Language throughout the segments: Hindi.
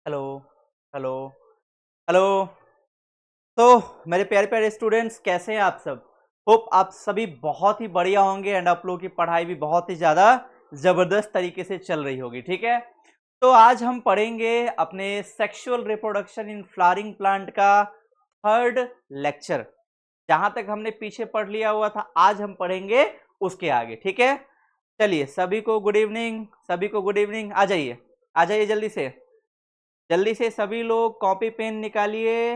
Hello hello hello. तो मेरे प्यारे प्यारे स्टूडेंट्स, कैसे हैं आप सब? होप आप सभी बहुत ही बढ़िया होंगे एंड आप लोगों की पढ़ाई भी बहुत ही ज़्यादा ज़बरदस्त तरीके से चल रही होगी। ठीक है, तो आज हम पढ़ेंगे अपने sexual reproduction in flowering plant का थर्ड लेक्चर। जहाँ तक हमने पीछे पढ़ लिया हुआ था, आज हम पढ़ेंगे उसके आगे। ठीक है, चलिए सभी को गुड इवनिंग, सभी को गुड इवनिंग। आ जाइए, आ जाइए जल्दी से सभी लोग कॉपी पेन निकालिए,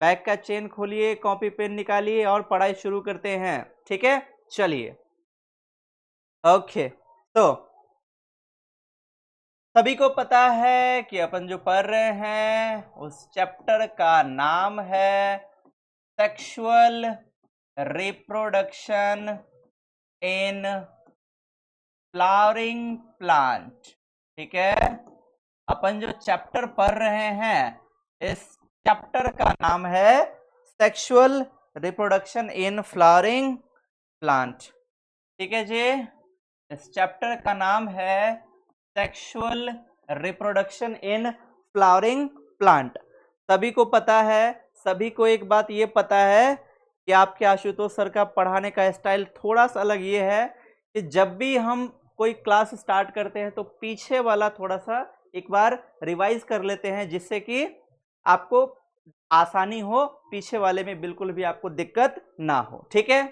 बैग का चेन खोलिए, कॉपी पेन निकालिए और पढ़ाई शुरू करते हैं। ठीक है, चलिए। ओके, तो सभी को पता है कि अपन जो पढ़ रहे हैं उस चैप्टर का नाम है sexual reproduction in flowering plant. ठीक है, अपन जो चैप्टर पढ़ रहे हैं इस चैप्टर का नाम है sexual reproduction in flowering plant. ठीक है जी, इस चैप्टर का नाम है sexual reproduction in flowering plant. सभी को पता है, सभी को एक बात ये पता है कि आपके आशुतोष सर का पढ़ाने का स्टाइल थोड़ा सा अलग ये है कि जब भी हम कोई क्लास स्टार्ट करते हैं तो पीछे वाला थोड़ा सा एक बार रिवाइज कर लेते हैं, जिससे कि आपको आसानी हो, पीछे वाले में बिल्कुल भी आपको दिक्कत ना हो। ठीक है,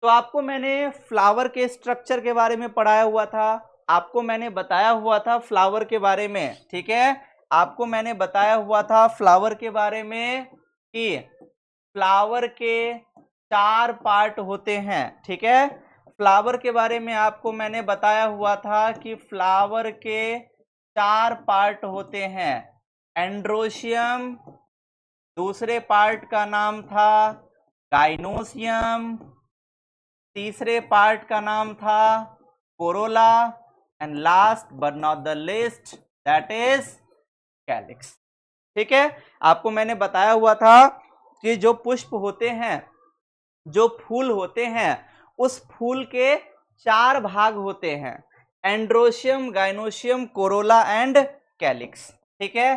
तो आपको मैंने फ्लावर के स्ट्रक्चर के बारे में पढ़ाया हुआ था, आपको मैंने बताया हुआ था फ्लावर के बारे में। ठीक है, आपको मैंने बताया हुआ था फ्लावर के बारे में कि फ्लावर के 4 पार्ट होते हैं। ठीक है, फ्लावर के बारे में आपको मैंने बताया हुआ था कि फ्लावर के 4 पार्ट होते हैं। एंड्रोशियम, दूसरे पार्ट का नाम था गाइनोसियम, तीसरे पार्ट का नाम था Corolla, and last but not the list that is calyx. ठीक है, आपको मैंने बताया हुआ था कि जो पुष्प होते हैं, जो फूल होते हैं, उस फूल के 4 भाग होते हैं, androecium, gynoecium, Corolla and calyx. ठीक है,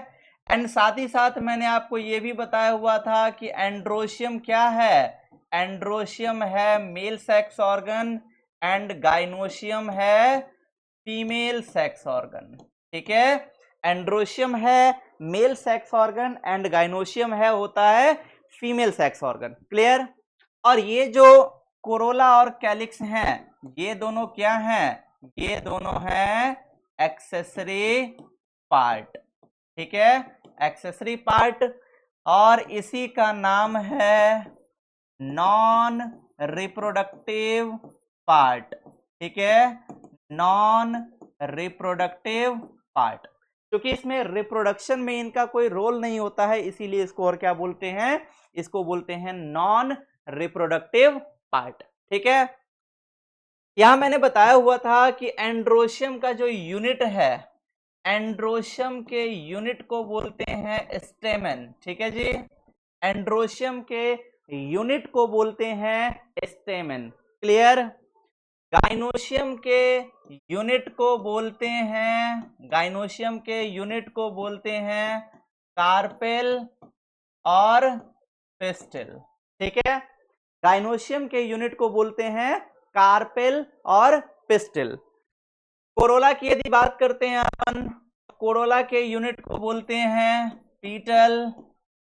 एंड साथ ही साथ मैंने आपको यह भी बताया हुआ था कि एंड्रोशियम क्या है। एंड्रोशियम है male sex organ and gynoecium है फीमेल सेक्स ऑर्गन। ठीक है, एंड्रोशियम है male sex organ and gynoecium है होता है फीमेल सेक्स ऑर्गन। क्लियर? और ये जो कोरोला और कैलिक्स हैं, ये दोनों क्या हैं? ये दोनों हैं एक्सेसरी पार्ट। ठीक है, एक्सेसरी पार्ट, और इसी का नाम है नॉन रिप्रोडक्टिव पार्ट। ठीक है, नॉन रिप्रोडक्टिव पार्ट, क्योंकि इसमें रिप्रोडक्शन में इनका कोई रोल नहीं होता है, इसीलिए इसको और क्या बोलते हैं? इसको बोलते हैं नॉन रिप्रोडक्टिव पार्ट। ठीक है, यहां मैंने बताया हुआ था कि एंड्रोशियम का जो यूनिट है, एंड्रोशियम के यूनिट को बोलते हैं स्टेमेन। ठीक है जी, एंड्रोशियम के यूनिट को बोलते हैं स्टेमेन। क्लियर? गाइनोशियम के यूनिट को बोलते हैं, गाइनोशियम के यूनिट को बोलते हैं कार्पेल और पिस्टिल। ठीक है, गाइनोशियम के यूनिट को बोलते हैं कार्पेल और पिस्टिल। कोरोला की यदि बात करते हैं अपन, कोरोला के यूनिट को बोलते हैं पीटल।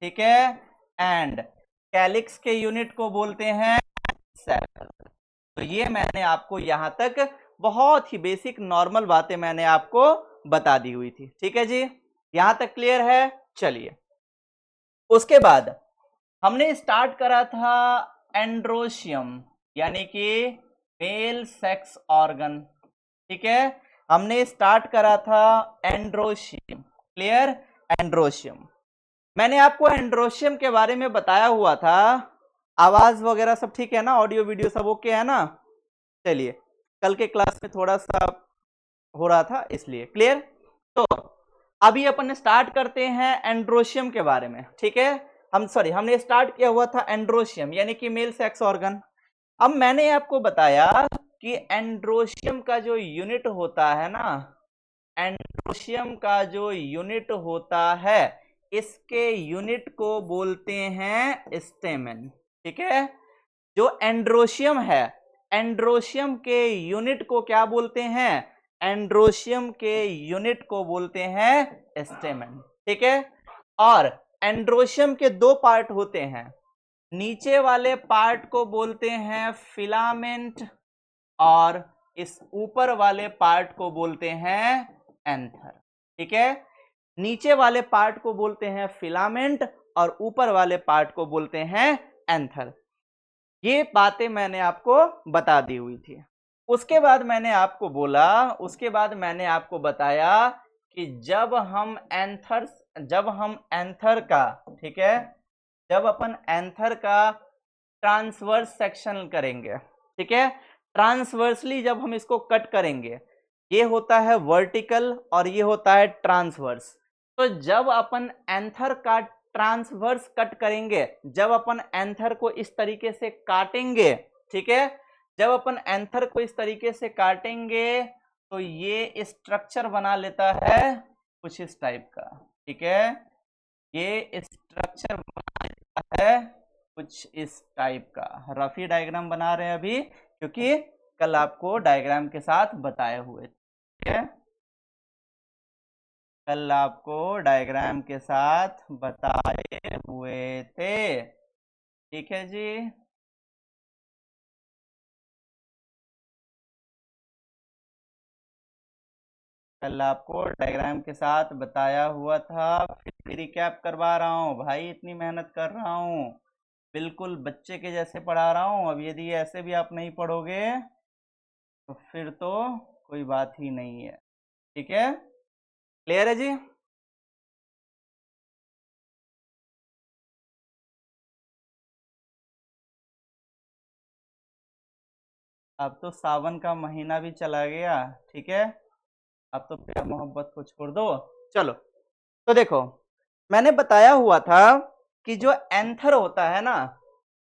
ठीक है, एंड कैलिक्स के यूनिट को बोलते हैं सेपल। तो ये मैंने आपको यहां तक बहुत ही बेसिक नॉर्मल बातें मैंने आपको बता दी हुई थी। ठीक है जी, यहां तक क्लियर है? चलिए, उसके बाद हमने स्टार्ट करा था एंड्रोशियम, यानी कि मेल सेक्स ऑर्गन। ठीक है, हमने स्टार्ट करा था एंड्रोशियम। क्लियर? एंड्रोशियम, मैंने आपको एंड्रोशियम के बारे में बताया हुआ था। आवाज वगैरह सब ठीक है ना? ऑडियो वीडियो सब ओके है ना? चलिए, कल के क्लास में थोड़ा सा हो रहा था इसलिए। क्लियर? तो अभी अपन स्टार्ट करते हैं एंड्रोशियम के बारे में। ठीक है, हमने स्टार्ट किया हुआ था एंड्रोशियम यानी कि मेल सेक्स ऑर्गन। अब मैंने आपको बताया कि एंड्रोशियम का जो यूनिट होता है ना, एंड्रोशियम का जो यूनिट होता है इसके यूनिट को बोलते हैं स्टेमेन। ठीक है, जो एंड्रोशियम है, एंड्रोशियम के यूनिट को क्या बोलते हैं? एंड्रोशियम के यूनिट को बोलते हैं स्टेमेन। ठीक है, और एंड्रोशियम के दो पार्ट होते हैं, नीचे वाले पार्ट को बोलते हैं फिलामेंट और इस ऊपर वाले पार्ट को बोलते हैं एंथर। ठीक है, नीचे वाले पार्ट को बोलते हैं फिलामेंट और ऊपर वाले पार्ट को बोलते हैं एंथर। ये बातें मैंने आपको बता दी हुई थी। उसके बाद मैंने आपको बताया कि जब हम एंथर का, ठीक है, जब अपन एंथर का ट्रांसवर्स सेक्शन करेंगे, ठीक है, ट्रांसवर्सली जब हम इसको कट करेंगे, ये होता है वर्टिकल और ये होता है ट्रांसवर्स। तो जब अपन एंथर का ट्रांसवर्स कट करेंगे, जब अपन एंथर को इस तरीके से काटेंगे, ठीक है, जब अपन एंथर को इस तरीके से काटेंगे तो ये स्ट्रक्चर बना लेता है कुछ इस टाइप का। ठीक है, ये स्ट्रक्चर बना लेता है कुछ इस टाइप का। रफी डायग्राम बना रहे हैं अभी, क्योंकि कल आपको डायग्राम के साथ बताए हुए थे। ठीक है, कल आपको डायग्राम के साथ बताए हुए थे। ठीक है जी, कल आपको डायग्राम के साथ बताया हुआ था, फिर रिकैप करवा रहा हूँ भाई, इतनी मेहनत कर रहा हूँ, बिल्कुल बच्चे के जैसे पढ़ा रहा हूँ। अब यदि ऐसे भी आप नहीं पढ़ोगे तो फिर तो कोई बात ही नहीं है। ठीक है, क्लियर है जी? अब तो सावन का महीना भी चला गया। ठीक है, अब तो प्यार मोहब्बत को छोड़ दो। चलो, तो देखो, मैंने बताया हुआ था कि जो एंथर होता है ना,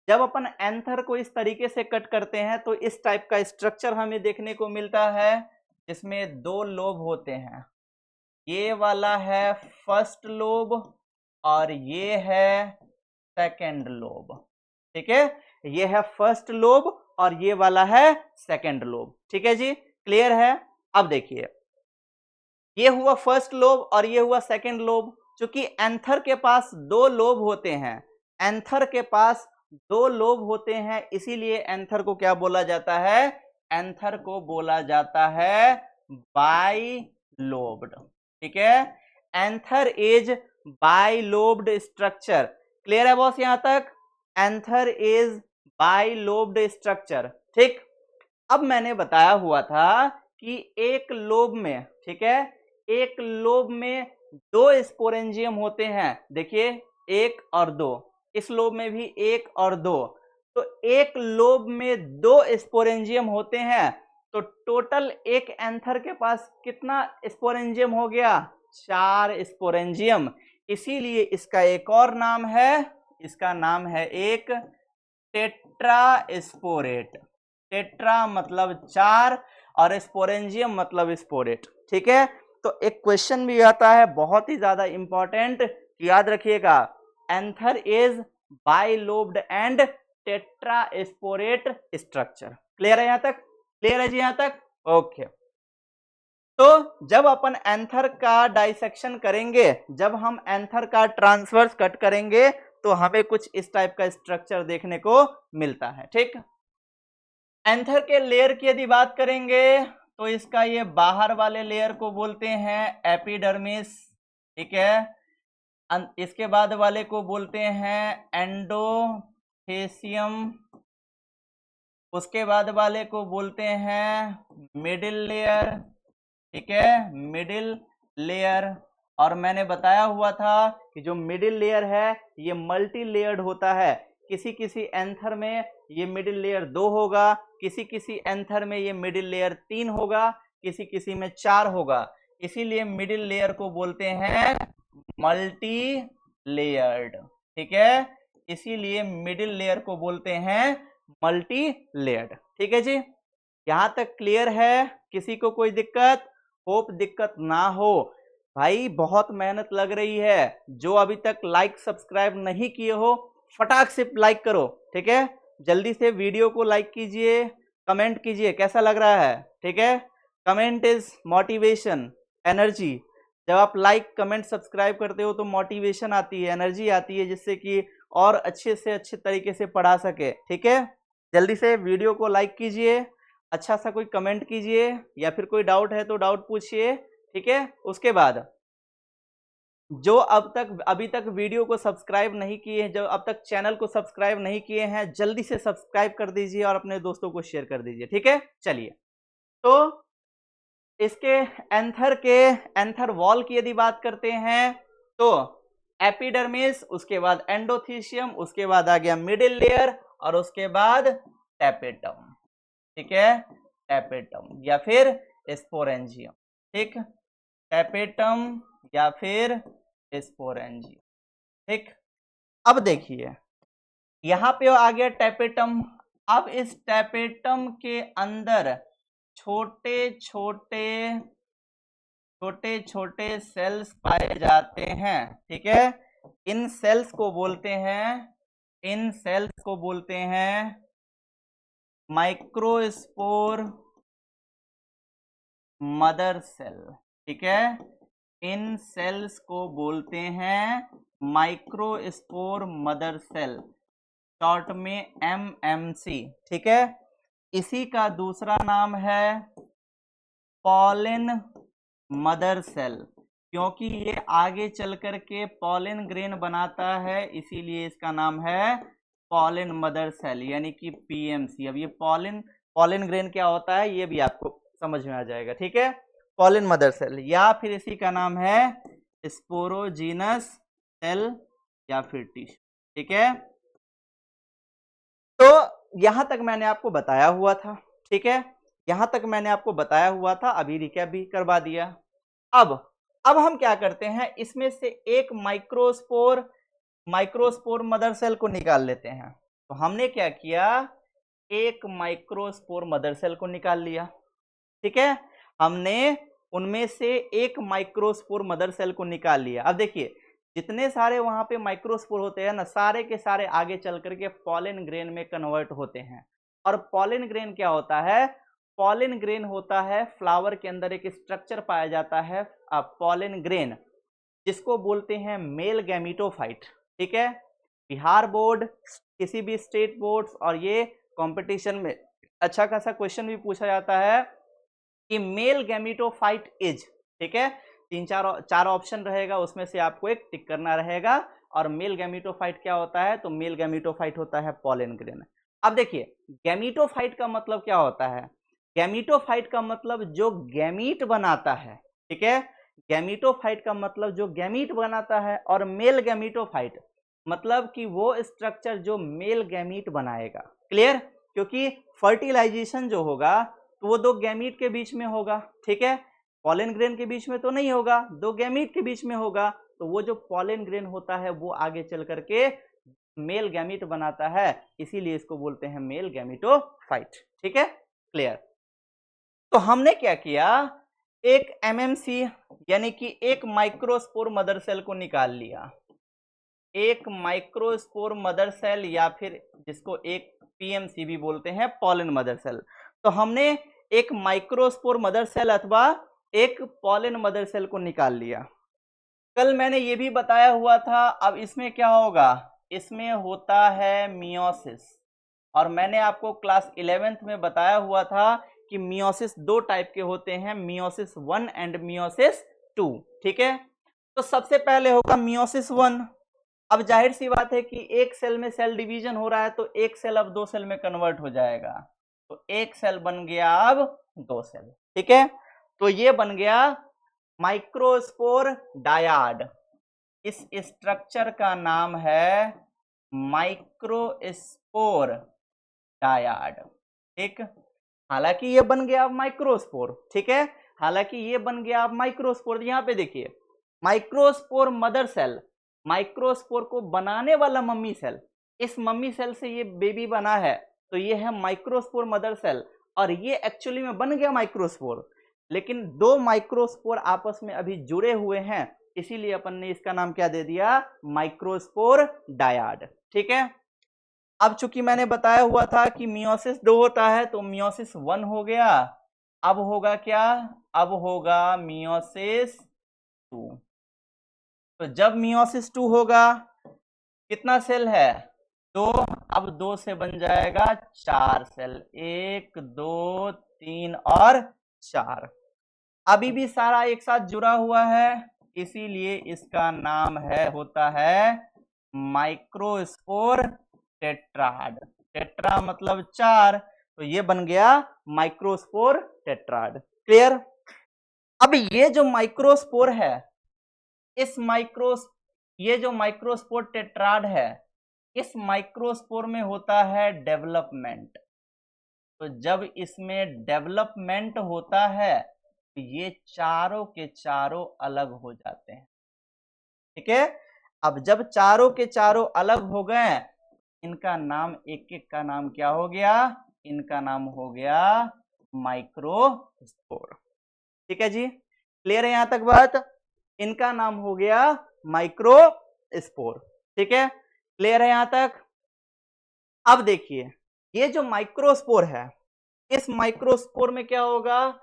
जब अपन एंथर को इस तरीके से कट करते हैं तो इस टाइप का स्ट्रक्चर हमें देखने को मिलता है, जिसमें दो लोब होते हैं। ये वाला है फर्स्ट लोब और ये है सेकंड लोब। ठीक है, ये है फर्स्ट लोब और ये वाला है सेकंड लोब। ठीक है जी, क्लियर है? अब देखिए, ये हुआ फर्स्ट लोब और ये हुआ सेकंड लोब। क्योंकि एंथर के पास दो लोब होते हैं, एंथर के पास दो लोब होते हैं, इसीलिए एंथर को क्या बोला जाता है? एंथर को बोला जाता है बाइलोब्ड। ठीक है, anther is bilobed structure. Clear है बॉस यहां तक? Anther is bilobed structure. ठीक, अब मैंने बताया हुआ था कि एक लोब में, ठीक है, एक लोब में दो स्पोरेंजियम होते हैं। देखिए, एक और दो, इस लोब में भी एक और दो, तो एक लोब में दो स्पोरेंजियम होते हैं। तो टोटल एक एंथर के पास कितना स्पोरेंजियम हो गया? 4 स्पोरेंजियम। इसीलिए इसका एक और नाम है, इसका नाम है एक टेट्रास्पोरेट। टेट्रा मतलब 4 और स्पोरेंजियम मतलब स्पोरेट। ठीक है, तो एक क्वेश्चन भी आता है बहुत ही ज्यादा इंपॉर्टेंट, याद रखिएगा, anther is bilobed and tetrasporangiate structure. Clear है यहां तक? क्लियर है जी यहां तक? ओके, तो जब अपन एंथर का डाइसेक्शन करेंगे, जब हम एंथर का ट्रांसवर्स कट करेंगे तो हमें कुछ इस टाइप का स्ट्रक्चर देखने को मिलता है। ठीक, एंथर के लेयर की यदि बात करेंगे तो इसका ये बाहर वाले लेयर को बोलते हैं एपिडर्मिस। ठीक है, इसके बाद वाले को बोलते हैं एंडोथेसियम, उसके बाद वाले को बोलते हैं मिडिल लेयर। ठीक है, मिडिल लेयर। और मैंने बताया हुआ था कि जो मिडिल लेयर है ये मल्टी लेयर्ड होता है। किसी किसी एंथर में ये मिडिल लेयर 2 होगा, किसी किसी एंथर में ये मिडिल लेयर 3 होगा, किसी किसी में 4 होगा। इसीलिए मिडिल लेयर को बोलते हैं मल्टी लेयर्ड। ठीक है, इसीलिए मिडिल लेयर को बोलते हैं मल्टी लेयर्ड। ठीक है जी, यहां तक क्लियर है? किसी को कोई दिक्कत? होप दिक्कत ना हो। भाई बहुत मेहनत लग रही है, जो अभी तक लाइक सब्सक्राइब नहीं किए हो फटाक से लाइक करो, ठीक है। जल्दी से वीडियो को लाइक कीजिए, कमेंट कीजिए कैसा लग रहा है, ठीक है। Comment is motivation, energy. जब आप लाइक कमेंट सब्सक्राइब करते हो तो मोटिवेशन आती है, एनर्जी आती है, जिससे कि और अच्छे से अच्छे तरीके से पढ़ा सके, ठीक है। जल्दी से वीडियो को लाइक कीजिए, अच्छा सा कोई कमेंट कीजिए, या फिर कोई डाउट है तो डाउट पूछिए, ठीक है। उसके बाद जो अभी तक वीडियो को सब्सक्राइब नहीं किए हैं, जो अब तक चैनल को सब्सक्राइब नहीं किए हैं, जल्दी से सब्सक्राइब कर दीजिए और अपने दोस्तों को शेयर कर दीजिए, ठीक है। चलिए, तो इसके एंथर वॉल की यदि बात करते हैं तो एपिडर्मिस, उसके बाद एंडोथीशियम, उसके बाद आ गया मिडिल लेयर, और उसके बाद टैपेटम, ठीक है। टैपेटम या फिर स्पोरेंजियम, ठीक। टैपेटम या फिर स्पोरेंजियम, ठीक। अब देखिए यहां पे आ गया टैपेटम। अब इस टैपेटम के अंदर छोटे छोटे छोटे छोटे सेल्स पाए जाते हैं, ठीक है। इन सेल्स को बोलते हैं माइक्रोस्पोर मदर सेल, ठीक है। इन सेल्स को बोलते हैं माइक्रोस्पोर मदर सेल, शॉर्ट में एमएमसी, ठीक है। इसी का दूसरा नाम है पॉलन मदर सेल, क्योंकि ये आगे चल करके पॉलन ग्रेन बनाता है, इसीलिए इसका नाम है पॉलन मदर सेल, यानी कि पीएमसी। अब ये पॉलन ग्रेन क्या होता है ये भी आपको समझ में आ जाएगा, ठीक है। पॉलन मदर सेल, या फिर इसी का नाम है स्पोरोजीनस सेल या फिर टिश्यू, ठीक है। तो यहां तक मैंने आपको बताया हुआ था, ठीक है। यहां तक मैंने आपको बताया हुआ था, अभी रिकैप भी करवा दिया। अब हम क्या करते हैं, इसमें से एक माइक्रोस्पोर मदर सेल को निकाल लेते हैं। तो हमने क्या किया, एक माइक्रोस्पोर मदर सेल को निकाल लिया, ठीक है। हमने उनमें से एक माइक्रोस्पोर मदर सेल को निकाल लिया। अब देखिए जितने सारे वहां पे माइक्रोस्पोर होते हैं ना, सारे के सारे आगे चल करके पॉलन ग्रेन में कन्वर्ट होते हैं। और पॉलन ग्रेन क्या होता है, पॉलन ग्रेन होता है फ्लावर के अंदर एक स्ट्रक्चर पाया जाता है पॉलन ग्रेन, जिसको बोलते हैं मेल गैमीटोफाइट, ठीक है। बिहार बोर्ड, किसी भी स्टेट बोर्ड्स और ये कंपटीशन में अच्छा खासा क्वेश्चन भी पूछा जाता है कि मेल गैमीटोफाइट इज, ठीक है। चार ऑप्शन रहेगा, उसमें से आपको एक टिक करना रहेगा। और मेल गैमीटोफाइट क्या होता है, तो मेल गैमीटोफाइट होता है पॉलन ग्रेन। अब देखिए गैमीटोफाइट का मतलब क्या होता है, गैमीटोफाइट का मतलब जो गैमीट बनाता है, ठीक है। गैमीटोफाइट का मतलब जो गैमीट बनाता है, और मेल गैमीटोफाइट मतलब कि वो स्ट्रक्चर जो मेल गैमीट बनाएगा, क्लियर। क्योंकि फर्टिलाइजेशन जो होगा तो वो दो गैमीट के बीच में होगा, ठीक है। पॉलन ग्रेन के बीच में तो नहीं होगा, दो गैमीट के बीच में होगा। तो वो जो पॉलन ग्रेन होता है वो आगे चल करके मेल गैमीट बनाता है, इसीलिए इसको बोलते हैं मेल गैमीटोफाइट, ठीक है, क्लियर। तो हमने क्या किया, एक एमएमसी यानी कि एक माइक्रोस्पोर मदर सेल को निकाल लिया, एक माइक्रोस्पोर मदर सेल, या फिर जिसको एक पीएमसी भी बोलते हैं पॉलन मदर सेल। तो हमने एक माइक्रोस्पोर मदर सेल अथवा एक पॉलन मदर सेल को निकाल लिया। कल मैंने ये भी बताया हुआ था, अब इसमें क्या होगा, इसमें होता है मियोसिस। और मैंने आपको क्लास 11th में बताया हुआ था कि मियोसिस दो टाइप के होते हैं, मियोसिस 1 एंड मियोसिस 2, ठीक है। तो सबसे पहले होगा मियोसिस 1। अब जाहिर सी बात है कि एक सेल में सेल डिवीजन हो रहा है, तो एक सेल अब दो सेल में कन्वर्ट हो जाएगा, तो एक सेल बन गया अब दो सेल, ठीक है। तो ये बन गया माइक्रोस्पोर डायाड, इस स्ट्रक्चर का नाम है माइक्रोस्पोर डायाड, ठीक। हालांकि ये बन गया अब माइक्रोस्पोर, ठीक है। हालांकि ये बन गया अब माइक्रोस्पोर। यहां पे देखिए माइक्रोस्पोर मदर सेल, माइक्रोस्पोर को बनाने वाला मम्मी सेल, इस मम्मी सेल से ये बेबी बना है, तो ये है माइक्रोस्पोर मदर सेल, और ये एक्चुअली में बन गया माइक्रोस्पोर। लेकिन दो माइक्रोस्पोर आपस में अभी जुड़े हुए हैं, इसीलिए अपन ने इसका नाम क्या दे दिया, माइक्रोस्पोर डायड। ठीक है, अब चूंकि मैंने बताया हुआ था कि मियोसिस 2 होता है, तो मियोसिस 1 हो गया। अब होगा क्या, अब होगा मियोसिस 2। तो जब मियोसिस 2 होगा, कितना सेल है, 2, अब 2 से बन जाएगा 4 सेल, 1 2 3 और 4। अभी भी सारा एक साथ जुड़ा हुआ है, इसीलिए इसका नाम है, होता है माइक्रोस्पोर टेट्राड। टेट्रा मतलब 4, तो ये बन गया माइक्रोस्पोर टेट्राड। क्लियर। अब ये जो माइक्रोस्पोर है, इस ये जो माइक्रोस्पोर टेट्राड है, इस माइक्रोस्पोर में होता है डेवलपमेंट। तो जब इसमें डेवलपमेंट होता है, तो ये चारों के चारों अलग हो जाते हैं। ठीक है, अब जब चारों के चारों अलग हो गए, इनका नाम, एक एक का नाम क्या हो गया, इनका नाम हो गया माइक्रोस्पोर। ठीक है जी, क्लियर है यहां तक बात, इनका नाम हो गया माइक्रोस्पोर। ठीक है, क्लियर है यहां तक। अब देखिए, ये जो माइक्रोस्पोर है, इस माइक्रोस्पोर में क्या होगा,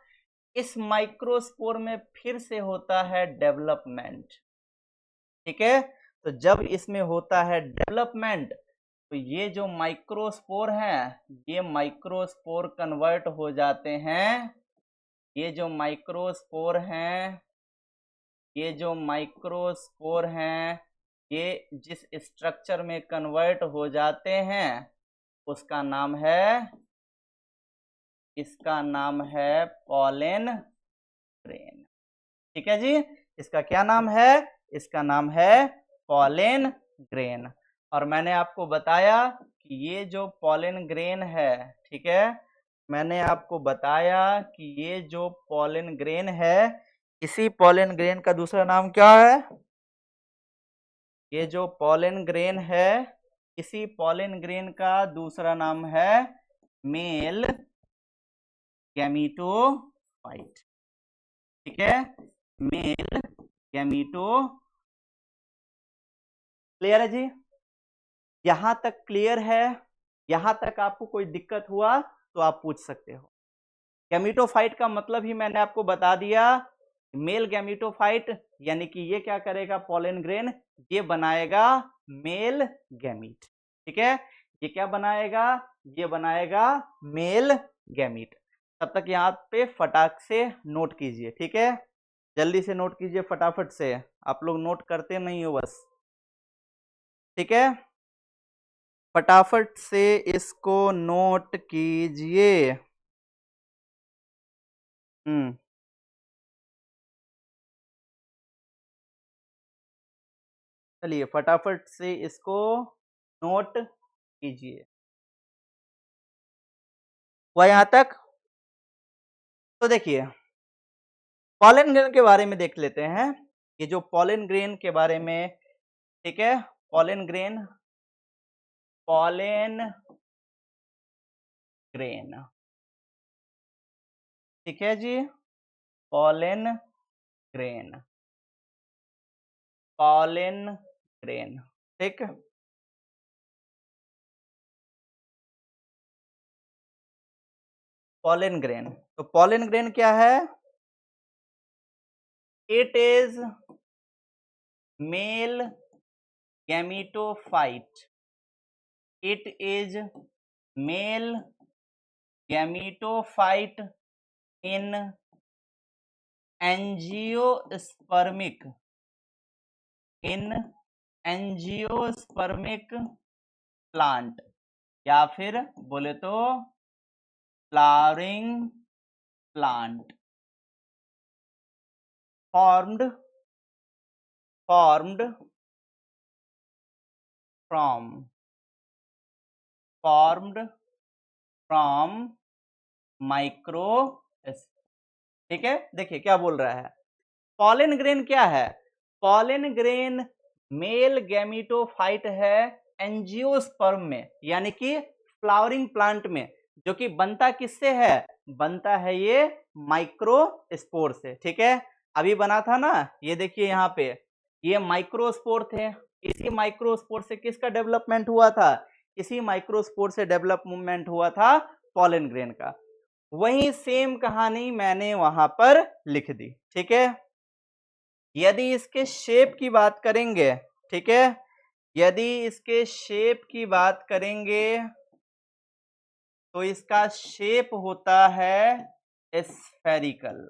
इस माइक्रोस्पोर में फिर से होता है डेवलपमेंट। ठीक है, तो जब इसमें होता है डेवलपमेंट, तो ये जो माइक्रोस्पोर हैं, ये माइक्रोस्पोर कन्वर्ट हो जाते हैं, ये जो माइक्रोस्पोर हैं, ये जो माइक्रोस्पोर हैं, ये जिस स्ट्रक्चर में कन्वर्ट हो जाते हैं, उसका नाम है, इसका नाम है पॉलन ग्रेन। ठीक है जी, इसका क्या नाम है, इसका नाम है पॉलन ग्रेन। और मैंने आपको बताया कि ये जो पॉलन ग्रेन है, ठीक है, मैंने आपको बताया कि ये जो पॉलन ग्रेन है, इसी पॉलन ग्रेन का दूसरा नाम क्या है, ये जो पॉलन ग्रेन है, इसी पॉलन ग्रेन का दूसरा नाम है मेल गैमीटोफाइट। ठीक है, मेल गैमीटो। क्लियर है जी, यहां तक क्लियर है, यहां तक आपको कोई दिक्कत हुआ तो आप पूछ सकते हो। गैमीटोफाइट का मतलब ही मैंने आपको बता दिया, मेल गैमीटोफाइट यानी कि ये क्या करेगा, पॉलन ग्रेन ये बनाएगा मेल गैमीट। ठीक है, ये क्या बनाएगा, ये बनाएगा मेल गैमीट। तब तक यहाँ पे फटाक से नोट कीजिए। ठीक है, जल्दी से नोट कीजिए फटाफट से, आप लोग नोट करते नहीं हो बस। ठीक है, फटाफट से इसको नोट कीजिए। चलिए फटाफट से इसको नोट कीजिए। हुआ यहां तक। तो देखिए, पॉलन ग्रेन के बारे में देख लेते हैं, ये जो पॉलन ग्रेन के बारे में, ठीक है, पॉलन ग्रेन, पॉलन ग्रेन, ठीक है जी, पॉलन ग्रेन, पॉलन ग्रेन। ठीक, पॉलन ग्रेन, तो पॉलन ग्रेन क्या है, it is male gametophyte, it is male gametophyte in angiospermic, in angiospermic plant, या फिर बोले तो flowering plant, formed from microspore. ठीक है, देखिए क्या बोल रहा है, पॉलन ग्रेन क्या है, पॉलन ग्रेन मेल गैमीटोफाइट है एंजियोस्पर्म में, यानी कि फ्लावरिंग प्लांट में, जो कि बनता किससे है, बनता है ये माइक्रोस्पोर से। ठीक है, अभी बना था ना, ये देखिए यहाँ पे ये माइक्रोस्पोर थे, इसी माइक्रोस्पोर से किसका डेवलपमेंट हुआ था, इसी माइक्रोस्पोर से डेवलपमेंट हुआ था पॉलन ग्रेन का। वही सेम कहानी मैंने वहां पर लिख दी। ठीक है, यदि इसके शेप की बात करेंगे, ठीक है, यदि इसके शेप की बात करेंगे तो इसका शेप होता है स्फेरिकल।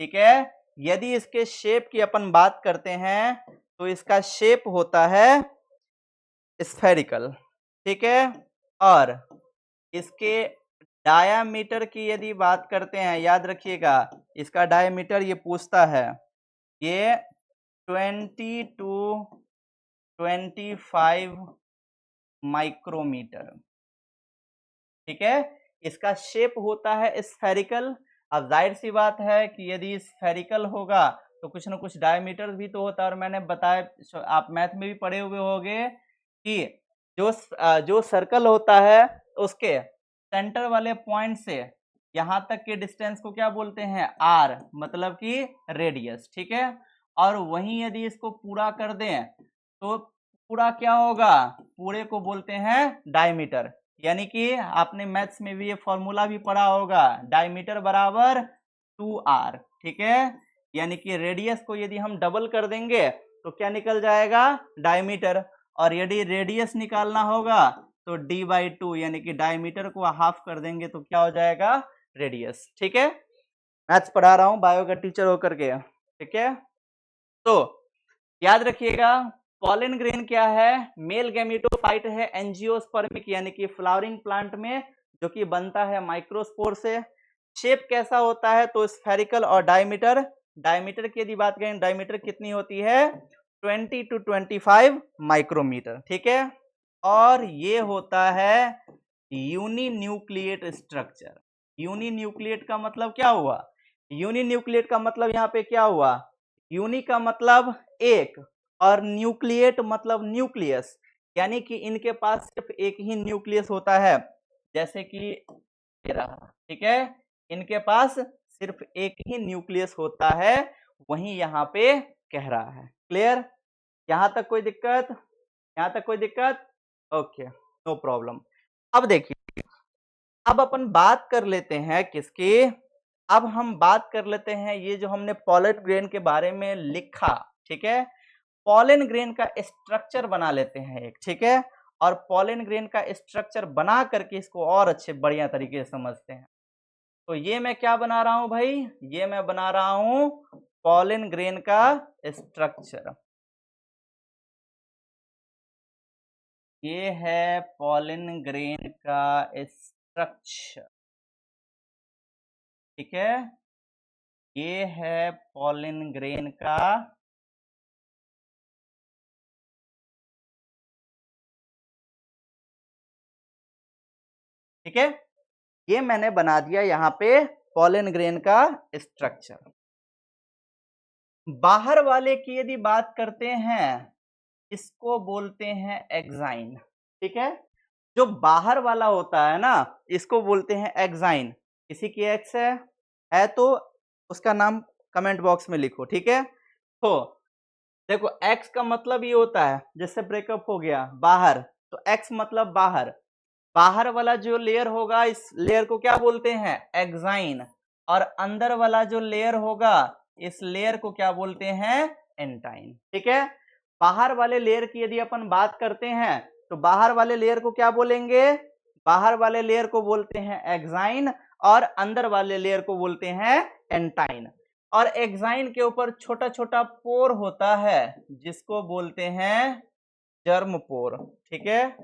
ठीक है, यदि इसके शेप की अपन बात करते हैं तो इसका शेप होता है स्फेरिकल। ठीक है, और इसके डायामीटर की यदि बात करते हैं, याद रखिएगा इसका डायामीटर ये पूछता है, ये 20 टू 25 माइक्रोमीटर। ठीक है, इसका शेप होता है स्फेरिकल। अब जाहिर सी बात है कि यदि स्फेरिकल होगा तो कुछ ना कुछ डायमीटर भी तो होता है, और मैंने बताया, आप मैथ में भी पढ़े हुए होंगे कि जो सर्कल होता है उसके सेंटर वाले पॉइंट से यहां तक के डिस्टेंस को क्या बोलते हैं, आर, मतलब कि रेडियस। ठीक है, और वहीं यदि इसको पूरा कर दें तो पूरा क्या होगा, पूरे को बोलते हैं डायमीटर। यानी कि आपने मैथ्स में भी ये फॉर्मूला भी पढ़ा होगा, डायमीटर बराबर 2r। ठीक है, यानी कि रेडियस को यदि हम डबल कर देंगे तो क्या निकल जाएगा, डायमीटर, और यदि रेडियस निकालना होगा तो d/2, यानी कि डायमीटर को हाफ कर देंगे तो क्या हो जाएगा, रेडियस। ठीक है, मैथ्स पढ़ा रहा हूं बायो का टीचर होकर के। ठीक है, तो याद रखिएगा पॉलन ग्रेन क्या है, मेल गैमेटोफाइट है एंजियोस्पर्मिक, यानी कि फ्लावरिंग प्लांट में, जो कि बनता है माइक्रोस्पोर से। शेप कैसा होता है, तो स्फेरिकल, और डायमीटर की यदि बात करें, डायमीटर कितनी होती है, 20 टू 25 माइक्रोमीटर। ठीक है, और ये होता है यूनिन्यूक्लिएट स्ट्रक्चर। यूनिन्यूक्लिएट का मतलब क्या हुआ, यूनिन्यूक्लिएट का मतलब यहाँ पे क्या हुआ, यूनि का मतलब एक, और न्यूक्लिएट मतलब न्यूक्लियस, यानी कि इनके पास सिर्फ एक ही न्यूक्लियस होता है, जैसे कि ये रहा। ठीक है, इनके पास सिर्फ एक ही न्यूक्लियस होता है, वही यहाँ पे कह रहा है। क्लियर, यहां तक कोई दिक्कत, यहां तक कोई दिक्कत, ओके, नो प्रॉब्लम। अब देखिए, अब अपन बात कर लेते हैं किसकी, अब हम बात कर लेते हैं ये जो हमने पॉलन ग्रेन के बारे में लिखा। ठीक है, पॉलन ग्रेन का स्ट्रक्चर बना लेते हैं एक। ठीक है, और पॉलन ग्रेन का स्ट्रक्चर बना करके इसको और अच्छे बढ़िया तरीके से समझते हैं। तो ये मैं क्या बना रहा हूं भाई, ये मैं बना रहा हूं पॉलन ग्रेन का स्ट्रक्चर। ये है पॉलन ग्रेन का स्ट्रक्चर। ठीक है, ये है पॉलन ग्रेन का ठीक है, ये मैंने बना दिया यहाँ पे पॉलन ग्रेन का स्ट्रक्चर। बाहर वाले की यदि बात करते हैं, इसको बोलते हैं एक्साइन। ठीक है, जो बाहर वाला होता है ना, इसको बोलते हैं एक्साइन। किसी की एक्स है तो उसका नाम कमेंट बॉक्स में लिखो। ठीक है, तो देखो एक्स का मतलब ये होता है, जैसे ब्रेकअप हो गया बाहर, तो एक्स मतलब बाहर, बाहर वाला जो लेयर होगा इस लेयर को क्या बोलते हैं, एक्साइन, और अंदर वाला जो लेयर होगा इस लेयर को क्या बोलते हैं, एंटाइन। ठीक है, बाहर वाले लेयर की यदि अपन बात करते हैं तो बाहर वाले लेयर को क्या बोलेंगे, बाहर वाले लेयर को बोलते हैं एक्साइन, और अंदर वाले लेयर को बोलते हैं एंटाइन। और एक्साइन के ऊपर छोटा छोटा पोर होता है जिसको बोलते हैं जर्म पोर। ठीक है,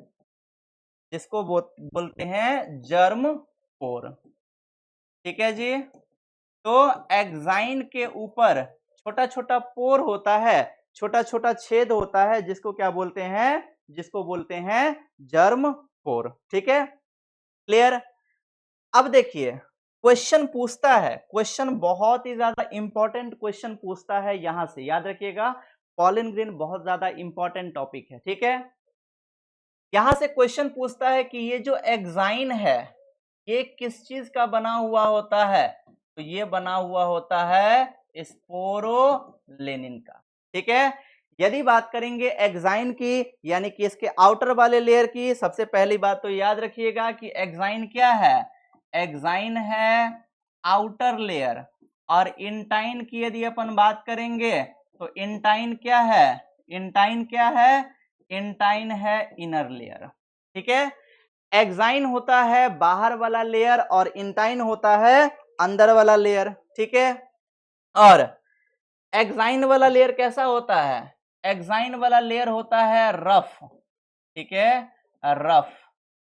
जिसको बोलते हैं जर्म पोर। ठीक है जी, तो एक्साइन के ऊपर छोटा छोटा पोर होता है, छोटा छोटा छेद होता है, जिसको क्या बोलते हैं, जिसको बोलते हैं जर्म पोर। ठीक है, क्लियर। अब देखिए क्वेश्चन पूछता है, क्वेश्चन बहुत ही ज्यादा इंपॉर्टेंट क्वेश्चन पूछता है यहां से, याद रखिएगा पॉलन ग्रेन बहुत ज्यादा इंपॉर्टेंट टॉपिक है। ठीक है, यहां से क्वेश्चन पूछता है कि ये जो एक्साइन है ये किस चीज का बना हुआ होता है? तो ये बना हुआ होता है स्पोरोलेनिन का। ठीक है, यदि बात करेंगे एक्साइन की यानी कि इसके आउटर वाले लेयर की, सबसे पहली बात तो याद रखिएगा कि एक्साइन क्या है? एक्साइन है आउटर लेयर। और इंटाइन की यदि अपन बात करेंगे तो इंटाइन क्या है? इंटाइन क्या है? इंटाइन है इनर लेयर। ठीक है, एक्साइन होता है बाहर वाला लेयर और इंटाइन होता है अंदर वाला लेयर। ठीक है, और एक्साइन वाला लेयर कैसा होता है? एक्साइन वाला लेयर होता है रफ। ठीक है, रफ।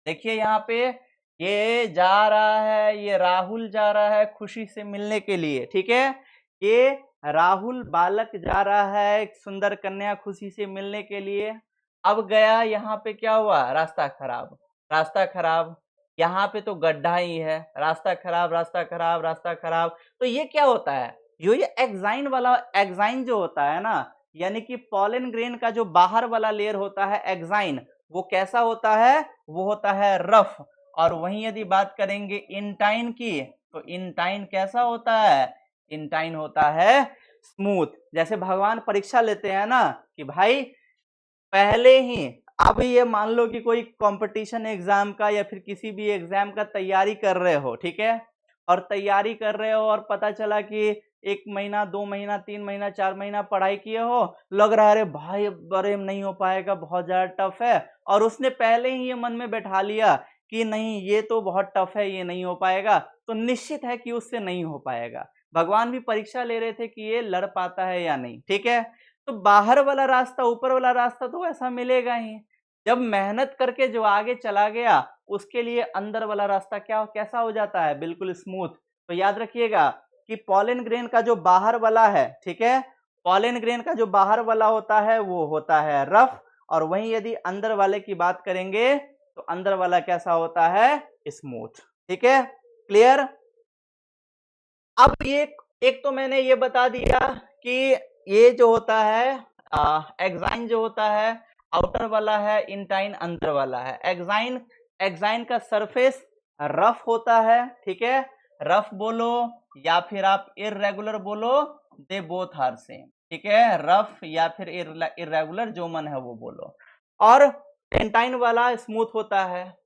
देखिए यहाँ पे ये जा रहा है, ये राहुल जा रहा है खुशी से मिलने के लिए। ठीक है, ये राहुल बालक जा रहा है एक सुंदर कन्या खुशी से मिलने के लिए। अब गया, यहाँ पे क्या हुआ? रास्ता खराब, रास्ता खराब। यहाँ पे तो गड्ढा ही है, रास्ता खराब, रास्ता खराब, रास्ता खराब। तो ये क्या होता है? ये एक्साइन वाला, एक्साइन जो होता है ना, यानी कि पॉलन ग्रेन का जो बाहर वाला लेयर होता है एक्साइन, वो कैसा होता है? वो होता है रफ। और वहीं यदि बात करेंगे इंटाइन की, तो इंटाइन कैसा होता है? इंटाइन होता है स्मूथ। जैसे भगवान परीक्षा लेते हैं ना कि भाई पहले ही, अब ये मान लो कि कोई कंपटीशन एग्जाम का या फिर किसी भी एग्जाम का तैयारी कर रहे हो। ठीक है, और तैयारी कर रहे हो और पता चला कि 1 महीना 2 महीना 3 महीना 4 महीना पढ़ाई किए हो, लग रहा है अरे भाई बड़े नहीं हो पाएगा, बहुत ज्यादा टफ है, और उसने पहले ही ये मन में बैठा लिया कि नहीं ये तो बहुत टफ है, ये नहीं हो पाएगा, तो निश्चित है कि उससे नहीं हो पाएगा। भगवान भी परीक्षा ले रहे थे कि ये लड़ पाता है या नहीं। ठीक है, तो बाहर वाला रास्ता, ऊपर वाला रास्ता तो ऐसा मिलेगा ही। जब मेहनत करके जो आगे चला गया उसके लिए अंदर वाला रास्ता क्या कैसा हो जाता है? बिल्कुल स्मूथ। तो याद रखिएगा कि पॉलन ग्रेन का जो बाहर वाला है, ठीक है, पॉलन ग्रेन का जो बाहर वाला होता है वो होता है रफ, और वहीं यदि अंदर वाले की बात करेंगे तो अंदर वाला कैसा होता है? स्मूथ। ठीक है, क्लियर? अब ये एक तो मैंने ये बता दिया कि ये जो होता है एक्साइन जो होता है आउटर वाला है, इंटाइन अंदर वाला है। एक्साइन, एक्साइन का सरफेस रफ होता है। ठीक है, रफ बोलो या फिर आप इररेगुलर बोलो, दे बोथ आर सेम। ठीक है, रफ या फिर इररेगुलर, जो मन है वो बोलो। और इंटाइन वाला स्मूथ होता है।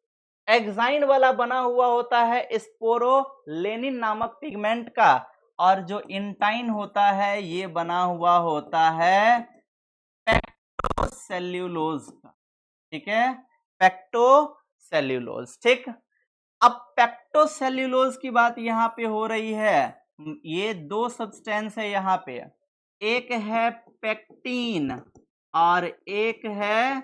एक्साइन वाला बना हुआ होता है स्पोरोलेनिन नामक पिगमेंट का, और जो इंटाइन होता है ये बना हुआ होता है पेक्टोसेल्यूलोज का। ठीक है, पेक्टोसेल्यूलोज। ठीक, अब पेक्टोसेल्यूलोज की बात यहाँ पे हो रही है। ये दो सब्सटेंस है यहाँ पे, एक है पेक्टीन और एक है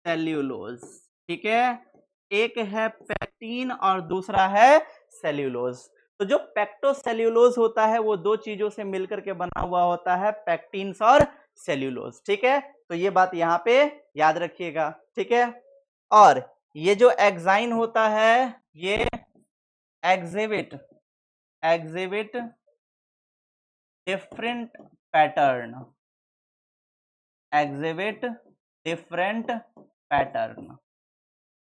सेल्यूलोज। ठीक है, एक है पेक्टीन और दूसरा है सेल्यूलोज। तो जो पेक्टोसेल्यूलोज होता है वो दो चीजों से मिलकर के बना हुआ होता है, पेक्टीन्स और सेल्यूलोज। ठीक है, तो ये बात यहाँ पे याद रखिएगा। ठीक है, और ये जो एक्साइन होता है ये exhibit different pattern, exhibit different pattern,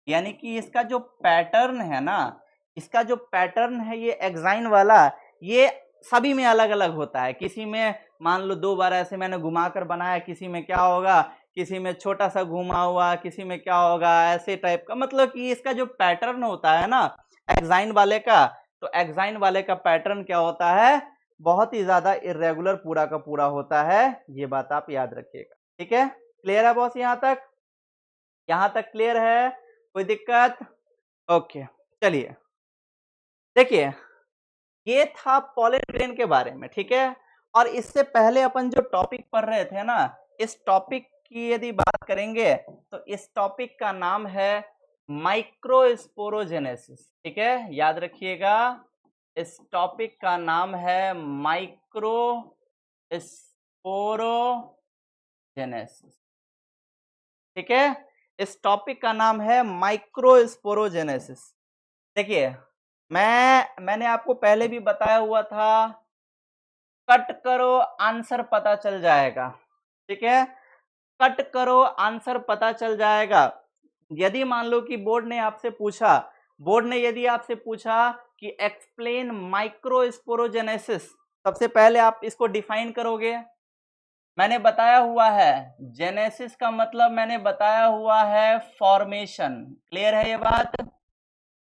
यानी कि इसका जो पैटर्न है ना, इसका जो पैटर्न है ये एक्साइन वाला, ये सभी में अलग अलग होता है। किसी में मान लो 2 बार ऐसे मैंने घुमाकर बनाया, किसी में क्या होगा, किसी में छोटा सा घुमा हुआ, किसी में क्या होगा, ऐसे टाइप का। मतलब कि इसका जो पैटर्न होता है ना एक्साइन वाले का, तो एक्साइन वाले का पैटर्न क्या होता है? बहुत ही ज्यादा इरेगुलर पूरा का पूरा होता है। ये बात आप याद रखिएगा। ठीक है, क्लियर है बॉस? यहाँ तक, यहाँ तक क्लियर है? कोई दिक्कत? ओके, चलिए देखिए, ये था पॉलन ग्रेन के बारे में। ठीक है, और इससे पहले अपन जो टॉपिक पढ़ रहे थे ना, इस टॉपिक की यदि बात करेंगे तो इस टॉपिक का नाम है माइक्रोस्पोरोजेनेसिस। ठीक है, याद रखिएगा, इस टॉपिक का नाम है माइक्रोस्पोरोजेनेसिस। ठीक है, इस टॉपिक का नाम है माइक्रोस्पोरोजेनेसिस। देखिए, मैंने आपको पहले भी बताया हुआ था, कट करो आंसर पता चल जाएगा। ठीक है, कट करो आंसर पता चल जाएगा। यदि मान लो कि बोर्ड ने आपसे पूछा बोर्ड ने यदि आपसे पूछा कि एक्सप्लेन माइक्रोस्पोरोजेनेसिस, सबसे पहले आप इसको डिफाइन करोगे। मैंने बताया हुआ है जेनेसिस का मतलब मैंने बताया हुआ है फॉर्मेशन, क्लियर है ये बात।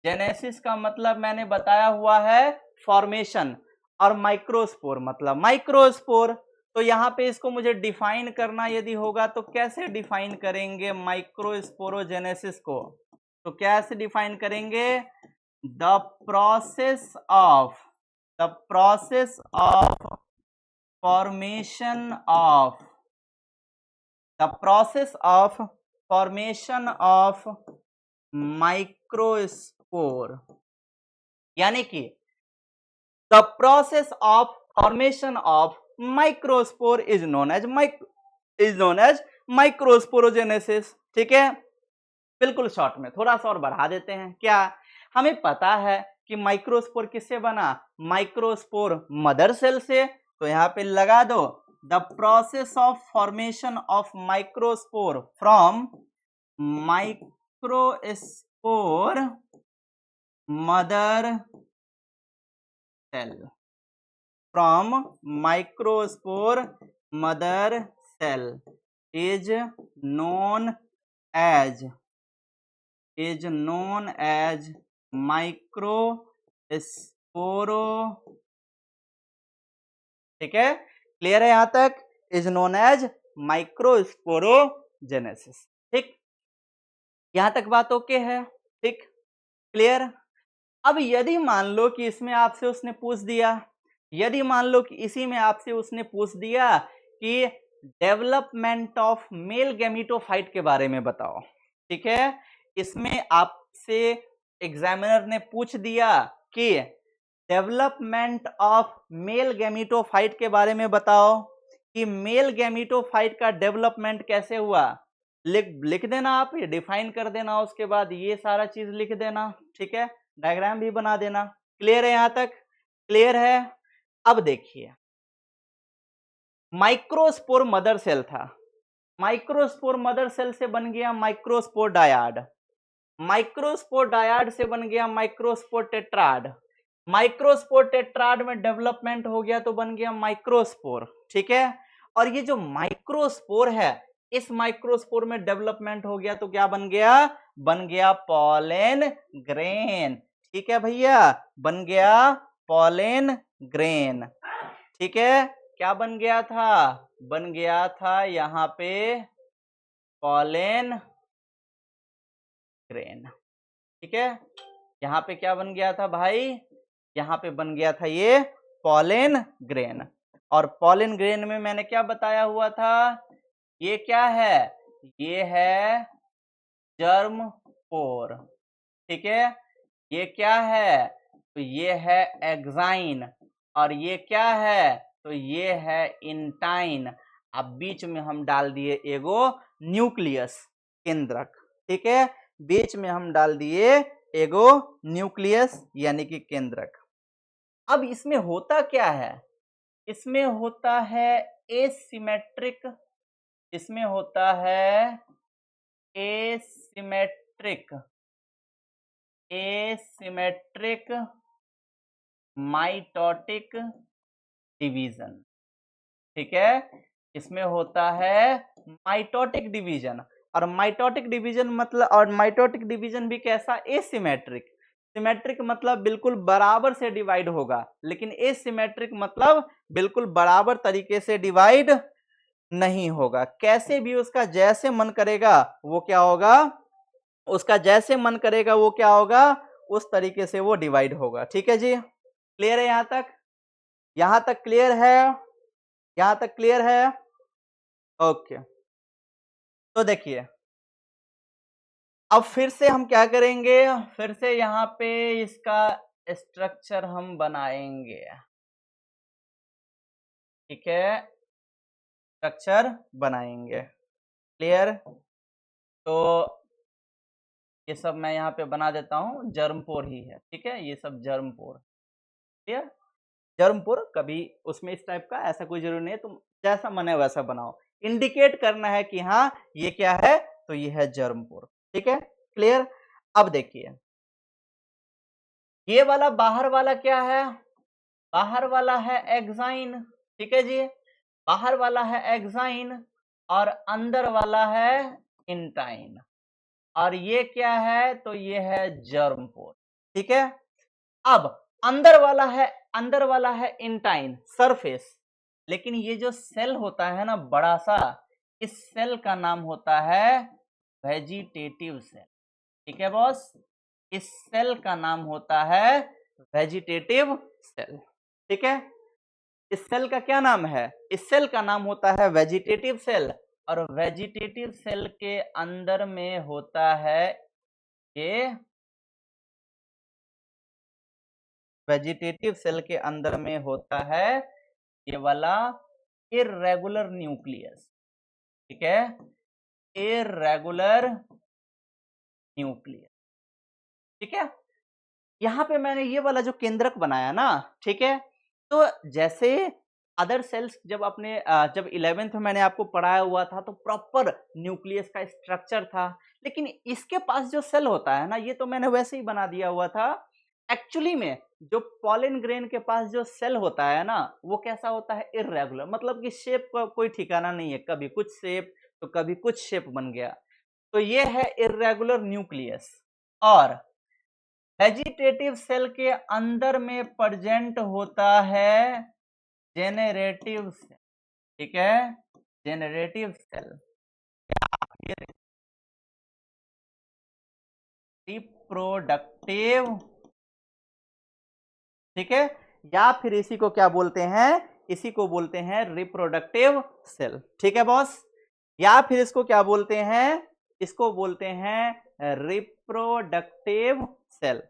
जेनेसिस का मतलब मैंने बताया हुआ है फॉर्मेशन, और माइक्रोस्पोर मतलब माइक्रोस्पोर। तो यहाँ पे इसको मुझे डिफाइन करना यदि होगा तो कैसे डिफाइन करेंगे माइक्रोस्पोरोजेनेसिस को, तो कैसे डिफाइन करेंगे, the process of formation of the process of formation of microspore, यानी कि the process of formation of microspore is known as microsporogenesis। ठीक है, बिल्कुल शॉर्ट में थोड़ा सा और बढ़ा देते हैं। क्या हमें पता है कि माइक्रोस्पोर किससे बना, माइक्रोस्पोर मदर सेल से, तो यहाँ पे लगा दो the process of formation of microspore from microspore mother cell, from microspore mother cell is known as माइक्रोस्पोरो, ठीक है, क्लियर है यहां तक, इज नोन एज माइक्रोस्पोरोजेनेसिस। ठीक, यहां तक बात ओके है, ठीक, क्लियर। अब यदि मान लो कि इसमें आपसे उसने पूछ दिया, यदि मान लो कि इसी में आपसे उसने पूछ दिया कि डेवलपमेंट ऑफ मेल गैमीटोफाइट के बारे में बताओ, ठीक है, इसमें आपसे एग्जामिनर ने पूछ दिया कि डेवलपमेंट ऑफ मेल गैमीटोफाइट के बारे में बताओ कि मेल गैमीटोफाइट का डेवलपमेंट कैसे हुआ। लिख देना, आप ये डिफाइन कर देना, उसके बाद ये सारा चीज लिख देना, ठीक है, डायग्राम भी बना देना। क्लियर है यहां तक, क्लियर है। अब देखिए माइक्रोस्पोर मदर सेल था, माइक्रोस्पोर मदर सेल से बन गया माइक्रोस्पोर डायाड, माइक्रोस्पोर डायाड से बन गया माइक्रोस्पोर टेट्राड, माइक्रोस्पोर टेट्राड में डेवलपमेंट हो गया तो बन गया माइक्रोस्पोर, ठीक है। और ये जो माइक्रोस्पोर है, इस माइक्रोस्पोर में डेवलपमेंट हो गया तो क्या बन गया पॉलन ग्रेन, ठीक है भैया, बन गया पॉलन ग्रेन, ठीक है। क्या बन गया था यहाँ पे पॉलन ग्रेन, ठीक है, यहाँ पे क्या बन गया था भाई, यहाँ पे बन गया था ये पॉलन ग्रेन। और पॉलन ग्रेन में मैंने क्या बताया हुआ था, ये क्या है, ये है जर्म पोर, ठीक है, ये क्या है, तो ये है एक्साइन, और ये क्या है, तो ये है इंटाइन। अब बीच में हम डाल दिए एगो न्यूक्लियस केंद्रक, ठीक है, बीच में हम डाल दिए एगो न्यूक्लियस यानी कि केंद्रक। अब इसमें होता क्या है, इसमें होता है एसिमेट्रिक, इसमें होता है एसिमेट्रिक माइटोटिक डिवीजन, ठीक है, इसमें होता है माइटोटिक डिवीजन। और माइटोटिक डिवीजन मतलब, और माइटोटिक डिवीजन भी कैसा, एसिमेट्रिक, सिमेट्रिक मतलब बिल्कुल बराबर से डिवाइड होगा, लेकिन एसिमेट्रिक मतलब बिल्कुल बराबर तरीके से डिवाइड नहीं होगा, कैसे भी उसका जैसे मन करेगा वो क्या होगा, उसका जैसे मन करेगा वो क्या होगा, उस तरीके से वो डिवाइड होगा, ठीक है जी, क्लियर है यहां तक, यहां तक क्लियर है, यहां तक क्लियर है, ओके। तो देखिए अब फिर से हम क्या करेंगे, फिर से यहाँ पे इसका स्ट्रक्चर हम बनाएंगे, ठीक है, स्ट्रक्चर बनाएंगे, क्लियर। तो ये सब मैं यहाँ पे बना देता हूँ, जर्मपोर ही है, ठीक है, ये सब जर्मपोर, क्लियर। जर्मपोर कभी उसमें इस टाइप का ऐसा कोई जरूरी नहीं है, तुम जैसा मन है वैसा बनाओ, इंडिकेट करना है कि हाँ ये क्या है, तो ये है जर्मपोर, ठीक है, क्लियर। अब देखिए ये वाला बाहर वाला क्या है, बाहर वाला है एक्साइन, ठीक है जी, बाहर वाला है एक्साइन और अंदर वाला है इंटाइन, और ये क्या है, तो ये है जर्म पोर, ठीक है। अब अंदर वाला है इंटाइन सरफेस, लेकिन ये जो सेल होता है ना बड़ा सा, इस सेल का नाम होता है वेजिटेटिव सेल, ठीक है बॉस, इस सेल का नाम होता है वेजिटेटिव सेल, ठीक है। इस सेल का क्या नाम है, इस सेल का नाम होता है वेजिटेटिव सेल, और वेजिटेटिव सेल के अंदर में होता है ये, वेजिटेटिव सेल के अंदर में होता है ये वाला इर्रेगुलर न्यूक्लियस, ठीक है, इर्रेगुलर न्यूक्लियस, ठीक है। यहां पे मैंने ये वाला जो केंद्रक बनाया ना, ठीक है, तो जैसे अदर सेल्स जब अपने जब 11th में मैंने आपको पढ़ाया हुआ था तो प्रॉपर न्यूक्लियस का स्ट्रक्चर था, लेकिन इसके पास जो सेल होता है ना, ये तो मैंने वैसे ही बना दिया हुआ था। एक्चुअली में जो पॉलन ग्रेन के पास जो सेल होता है ना, वो कैसा होता है, इर्रेगुलर, मतलब कि शेप का कोई ठिकाना नहीं है, कभी कुछ शेप तो कभी कुछ शेप बन गया, तो ये है इर्रेगुलर न्यूक्लियस। और वेजिटेटिव सेल के अंदर में प्रेजेंट होता है जेनरेटिव सेल, ठीक है, जेनरेटिव सेल, रिप्रोडक्टिव, ठीक है, या फिर इसी को क्या बोलते हैं, इसी को बोलते हैं रिप्रोडक्टिव सेल, ठीक है बॉस, या फिर इसको क्या बोलते हैं, इसको बोलते हैं रिप्रोडक्टिव सेल।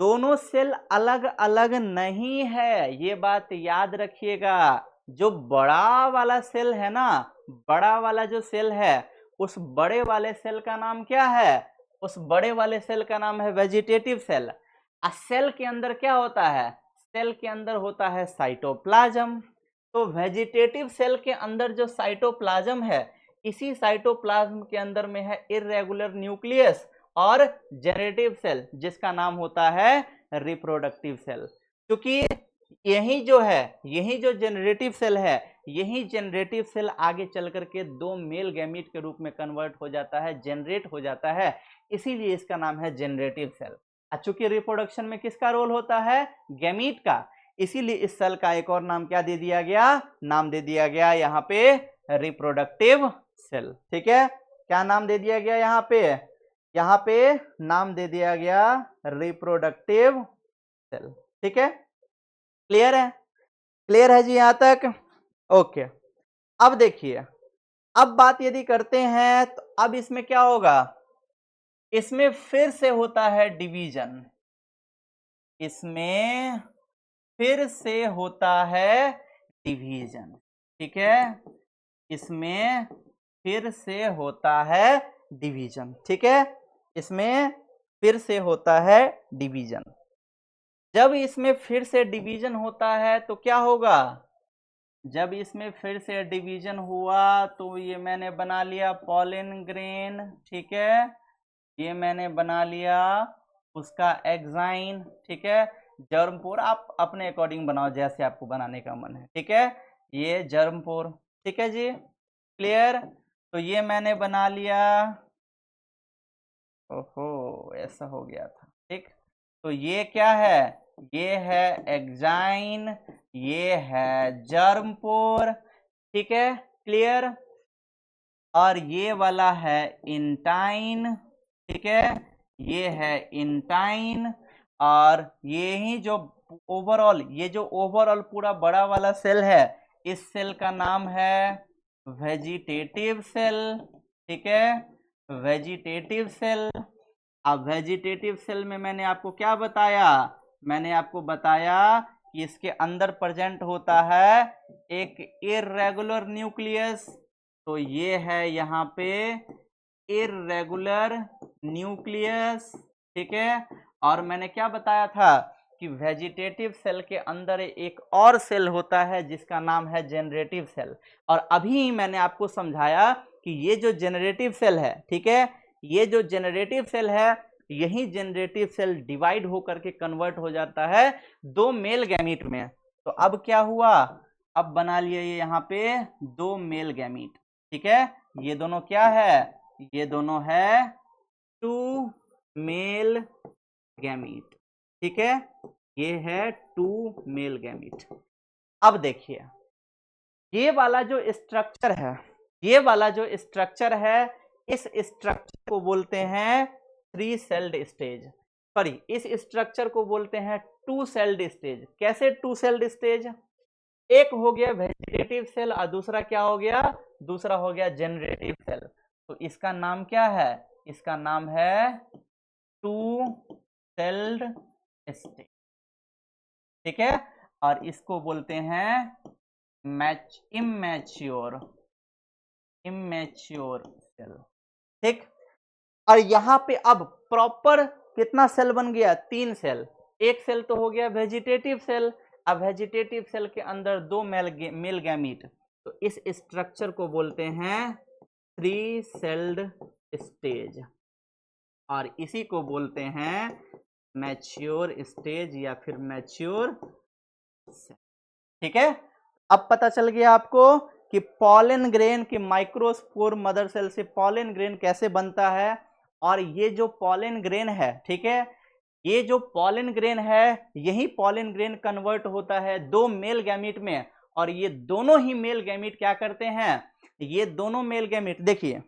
दोनों सेल अलग अलग नहीं है, ये बात याद रखिएगा। जो बड़ा वाला सेल है ना, बड़ा वाला जो सेल है, उस बड़े वाले सेल का नाम क्या है, उस बड़े वाले सेल का नाम है वेजिटेटिव सेल। सेल के अंदर क्या होता है, सेल के अंदर होता है साइटोप्लाज्म। तो वेजिटेटिव सेल के अंदर जो साइटोप्लाज्म है, इसी साइटोप्लाज्म के अंदर में है इर्रेगुलर न्यूक्लियस और जेनरेटिव सेल, जिसका नाम होता है रिप्रोडक्टिव सेल। क्योंकि यही जो है, यही जो जेनरेटिव सेल है, यही जेनरेटिव सेल आगे चल करके दो मेल गैमीट के रूप में कन्वर्ट हो जाता है, जनरेट हो जाता है, इसीलिए इसका नाम है जेनरेटिव सेल। चूंकि रिप्रोडक्शन में किसका रोल होता है, गैमीट का, इसीलिए इस सेल का एक और नाम क्या दे दिया गया, नाम दे दिया गया यहाँ पे रिप्रोडक्टिव सेल, ठीक है। क्या नाम दे दिया गया यहाँ पे, यहाँ पे नाम दे दिया गया रिप्रोडक्टिव सेल, ठीक है। क्लियर है, क्लियर है जी यहां तक, ओके। अब देखिए, अब बात यदि करते हैं तो अब इसमें क्या होगा, इसमें फिर से होता है डिवीजन, इसमें फिर से होता है डिवीजन, ठीक है, इसमें फिर से होता है डिवीजन, ठीक है, इसमें फिर से होता है डिवीजन। जब इसमें फिर से डिवीजन होता है तो क्या होगा, जब इसमें फिर से डिवीजन हुआ तो ये मैंने बना लिया पॉलन ग्रेन, ठीक है, ये मैंने बना लिया उसका एक्साइन, ठीक है, जर्मपोर आप अपने अकॉर्डिंग बनाओ जैसे आपको बनाने का मन है, ठीक है, ये जर्मपोर, ठीक है जी, क्लियर। तो ये मैंने बना लिया, ओहो ऐसा हो गया था, ठीक। तो ये क्या है, ये है एक्साइन, ये है जर्मपोर, ठीक है, क्लियर। और ये वाला है इंटाइन, ठीक है, ये है इंटाइन, और ये ही जो ओवरऑल, ये जो ओवरऑल पूरा बड़ा वाला सेल है, इस सेल का नाम है वेजिटेटिव सेल, ठीक है, वेजिटेटिव सेल। अब वेजिटेटिव सेल में मैंने आपको क्या बताया, मैंने आपको बताया कि इसके अंदर प्रेजेंट होता है एक इर्रेगुलर न्यूक्लियस, तो ये है यहाँ पे इर्रेगुलर न्यूक्लियस, ठीक है। और मैंने क्या बताया था कि वेजिटेटिव सेल के अंदर एक और सेल होता है जिसका नाम है जेनरेटिव सेल, और अभी मैंने आपको समझाया कि ये जो जेनरेटिव सेल है, ठीक है, ये जो जेनरेटिव सेल है यही जनरेटिव सेल डिवाइड होकर के कन्वर्ट हो जाता है दो मेल गैमीट में। तो अब क्या हुआ, अब बना लिए ये यहाँ पे दो मेल गैमीट, ठीक है। ये दोनों क्या है, ये दोनों है टू मेल गैमीट, ठीक है। ये है टू मेल गैमीट। अब देखिए ये वाला जो स्ट्रक्चर है, ये वाला जो स्ट्रक्चर है, इस स्ट्रक्चर को बोलते हैं थ्री सेल्ड स्टेज, सॉरी इस स्ट्रक्चर को बोलते हैं टू सेल्ड स्टेज। कैसे टू सेल्ड स्टेज, एक हो गया वेजिटेटिव सेल और दूसरा क्या हो गया, दूसरा हो गया जनरेटिव सेल। तो इसका नाम क्या है, इसका नाम है टू सेल्ड स्टेज, ठीक है। और इसको बोलते हैं इमैच्योर सेल, ठीक। और यहां पे अब प्रॉपर कितना सेल बन गया, तीन सेल। एक सेल तो हो गया वेजिटेटिव सेल, अब वेजिटेटिव सेल के अंदर दो मेल गैमीट, तो इस स्ट्रक्चर को बोलते हैं थ्री सेल्ड स्टेज, और इसी को बोलते हैं मैच्योर स्टेज या फिर मैच्योर सेल, ठीक है। अब पता चल गया आपको कि पॉलन ग्रेन की माइक्रोस्पोर मदर सेल से पॉलन ग्रेन कैसे बनता है। और ये जो पॉलन ग्रेन है, ठीक है, ये जो पॉलन ग्रेन है, यही पॉलन ग्रेन कन्वर्ट होता है दो मेल गैमीट में, और ये दोनों ही मेल गैमीट क्या करते हैं, ये दोनों मेल गैमीट देखिए,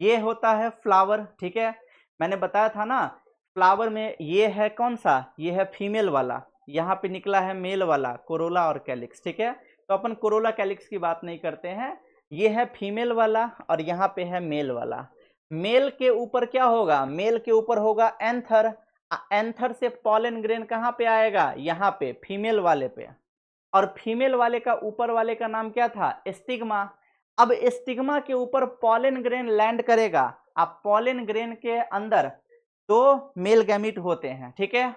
ये होता है फ्लावर, ठीक है। मैंने बताया था ना, फ्लावर में ये है कौन सा, ये है फीमेल वाला, यहाँ पे निकला है मेल वाला, कोरोला और कैलिक्स, ठीक है। तो अपन कोरोला कैलिक्स की बात नहीं करते हैं, ये है फीमेल वाला और यहाँ पे है मेल वाला। मेल के ऊपर क्या होगा, मेल के ऊपर होगा एंथर, एंथर से पॉलन ग्रेन कहाँ पे आएगा, यहाँ पे फीमेल वाले पे, और फीमेल वाले का ऊपर वाले का नाम क्या था, स्टिग्मा। अब स्टिग्मा के ऊपर पॉलन ग्रेन लैंड करेगा, अब पॉलन ग्रेन के अंदर दो मेल गैमीट होते हैं, ठीक है।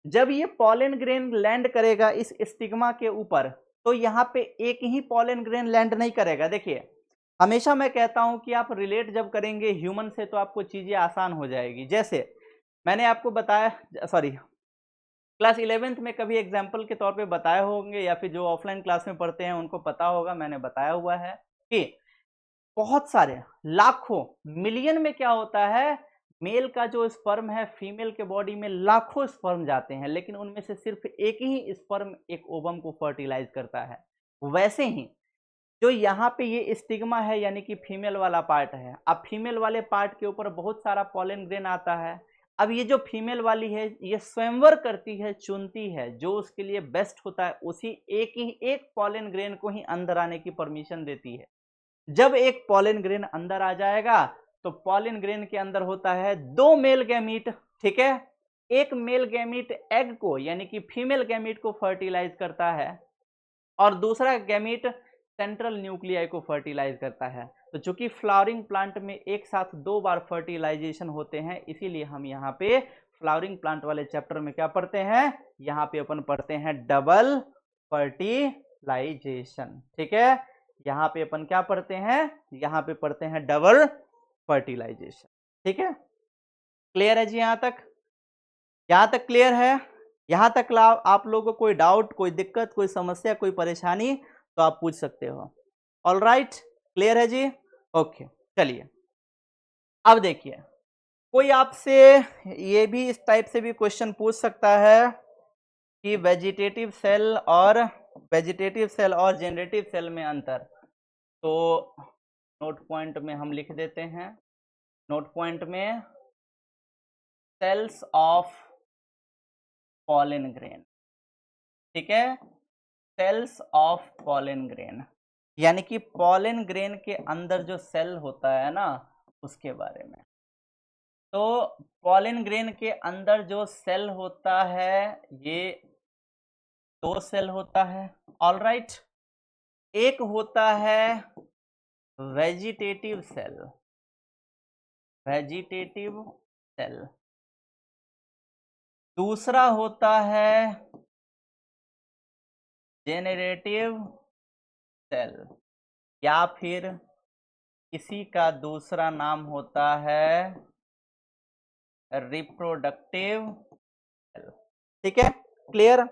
जब ये पॉलन ग्रेन लैंड करेगा इस स्टिग्मा के ऊपर, तो यहाँ पे एक ही पॉलन ग्रेन लैंड नहीं करेगा। देखिए हमेशा मैं कहता हूं कि आप रिलेट जब करेंगे ह्यूमन से तो आपको चीजें आसान हो जाएगी। जैसे मैंने आपको बताया, सॉरी क्लास 11th में कभी एग्जाम्पल के तौर पे बताए होंगे, या फिर जो ऑफलाइन क्लास में पढ़ते हैं उनको पता होगा, मैंने बताया हुआ है कि बहुत सारे लाखों मिलियन में क्या होता है, मेल का जो स्पर्म है फीमेल के बॉडी में लाखों स्पर्म जाते हैं, लेकिन उनमें से सिर्फ एक ही स्पर्म एक ओवम को फर्टिलाइज करता है। वैसे ही जो यहाँ पे ये स्टिग्मा है यानी कि फीमेल वाला पार्ट है, अब फीमेल वाले पार्ट के ऊपर बहुत सारा पॉलन ग्रेन आता है। अब ये जो फीमेल वाली है ये स्वयंवर करती है, चुनती है जो उसके लिए बेस्ट होता है, उसी एक पॉलन ग्रेन को ही अंदर आने की परमिशन देती है। जब एक पॉलन ग्रेन अंदर आ जाएगा तो पॉलन ग्रेन के अंदर होता है दो मेल गैमीट, ठीक है। एक मेल गैमीट एग को यानी कि फीमेल गैमीट को फर्टिलाइज करता है, और दूसरा गैमीट सेंट्रल न्यूक्लियाई को फर्टिलाइज करता है। तो चूंकि फ्लावरिंग प्लांट में एक साथ दो बार फर्टिलाइजेशन होते हैं, इसीलिए हम यहाँ पे फ्लावरिंग प्लांट वाले चैप्टर में क्या पढ़ते हैं, यहाँ पे अपन पढ़ते हैं डबल फर्टिलाइजेशन, ठीक है। यहाँ पे अपन क्या पढ़ते हैं, यहाँ पे पढ़ते हैं डबल फर्टिलाइजेशन, ठीक है। क्लियर है जी, यहाँ तक क्लियर है। यहाँ तक आप लोगों को कोई डाउट, कोई दिक्कत, कोई समस्या, कोई परेशानी तो आप पूछ सकते हो। ऑल राइट, क्लियर है जी, ओके। चलिए अब देखिए, कोई आपसे ये भी इस टाइप से भी क्वेश्चन पूछ सकता है कि वेजिटेटिव सेल और जनरेटिव सेल में अंतर। तो नोट पॉइंट में हम लिख देते हैं, नोट पॉइंट में सेल्स ऑफ पॉलन ग्रेन, ठीक है, सेल्स ऑफ पॉलन ग्रेन यानी कि पॉलन ग्रेन के अंदर जो सेल होता है ना उसके बारे में। तो पॉलन ग्रेन के अंदर जो सेल होता है ये दो सेल होता है, ऑल राइट। एक होता है वेजिटेटिव सेल, दूसरा होता है जेनरेटिव सेल, या फिर इसी का दूसरा नाम होता है रिप्रोडक्टिव सेल। ठीक है, क्लियर।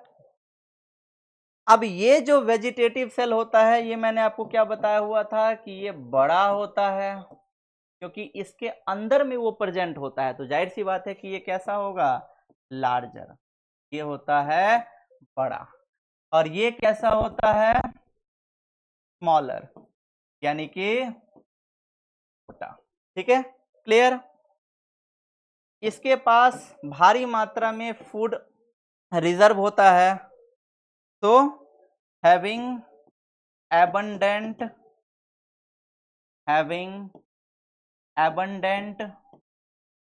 अब ये जो वेजिटेटिव सेल होता है, ये मैंने आपको क्या बताया हुआ था कि ये बड़ा होता है, क्योंकि इसके अंदर में वो प्रेजेंट होता है, तो जाहिर सी बात है कि ये कैसा होगा, लार्जर। ये होता है बड़ा, और ये कैसा होता है, स्मॉलर, यानी कि छोटा। ठीक है, क्लियर। इसके पास भारी मात्रा में फूड रिजर्व होता है, तो हैविंग एबंडेंट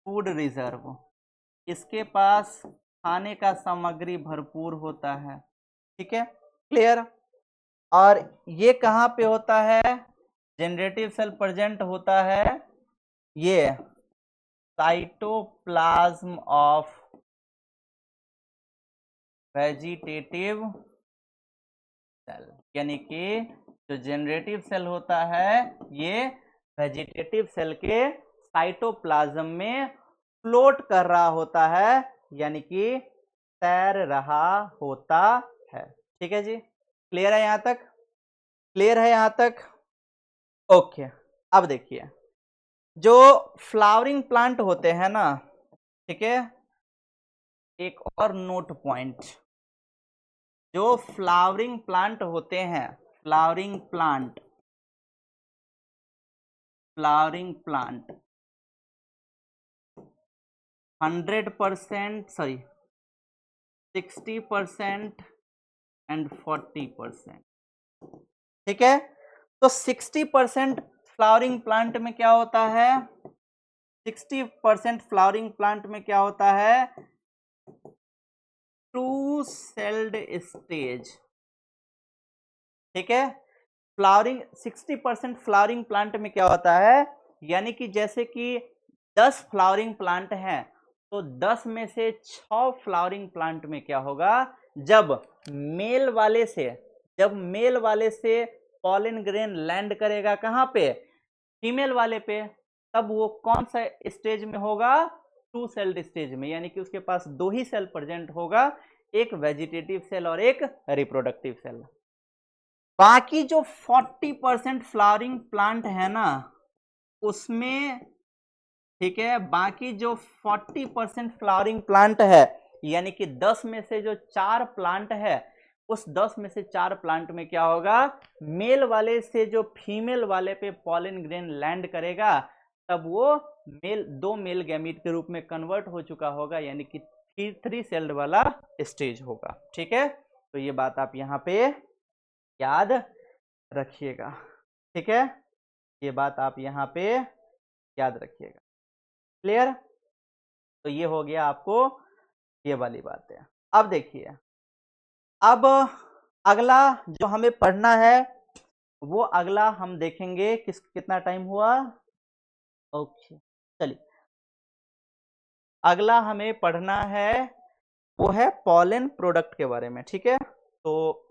फूड रिजर्व, इसके पास खाने का सामग्री भरपूर होता है। ठीक है, क्लियर। और ये कहाँ पे होता है, जनरेटिव सेल प्रेजेंट होता है ये साइटोप्लाज्म ऑफ वेजिटेटिव सेल, यानी कि जो जनरेटिव सेल होता है ये वेजिटेटिव सेल के साइटोप्लाज्म में फ्लोट कर रहा होता है, यानी कि तैर रहा होता है। ठीक है जी, क्लियर है यहां तक, क्लियर है यहां तक, ओके। अब देखिए, जो फ्लावरिंग प्लांट होते हैं ना, ठीक है, एक और नोट पॉइंट, जो फ्लावरिंग प्लांट होते हैं, फ्लावरिंग प्लांट 100%, सॉरी 60% एंड 40%। ठीक है, तो 60% फ्लावरिंग प्लांट में क्या होता है, 60% फ्लावरिंग प्लांट में क्या होता है, टू सेल्ड स्टेज। ठीक है, फ्लावरिंग 60% फ्लावरिंग प्लांट में क्या होता है, यानी कि जैसे कि 10 फ्लावरिंग प्लांट हैं, तो 10 में से 6 फ्लावरिंग प्लांट में क्या होगा, जब मेल वाले से पॉलन ग्रेन लैंड करेगा कहां पे, फीमेल वाले पे, तब वो कौन सा स्टेज में होगा, टू सेल्ड स्टेज में, यानी कि उसके पास दो ही सेल प्रेजेंट होगा, एक वेजिटेटिव सेल और एक रिप्रोडक्टिव सेल। बाकी जो 40% फ्लावरिंग प्लांट है ना, उसमें, ठीक है, बाकी जो 40% फ्लावरिंग प्लांट है, यानी कि 10 में से जो 4 प्लांट है, उस 10 में से 4 प्लांट में क्या होगा, मेल वाले से जो फीमेल वाले पे पॉलन ग्रेन लैंड करेगा, तब वो दो मेल गैमीट के रूप में कन्वर्ट हो चुका होगा, यानी कि 3 सेल्ड वाला स्टेज होगा। ठीक है, तो ये बात आप यहाँ पे याद रखिएगा। ठीक है, ये बात आप यहाँ पे याद रखिएगा, क्लियर। तो ये हो गया आपको ये वाली बात है। अब देखिए, अब अगला जो हमें पढ़ना है, वो अगला हम देखेंगे, कितना टाइम हुआ, ओके, चलिए, अगला हमें पढ़ना है वो है पॉलन प्रोडक्ट के बारे में। ठीक है, तो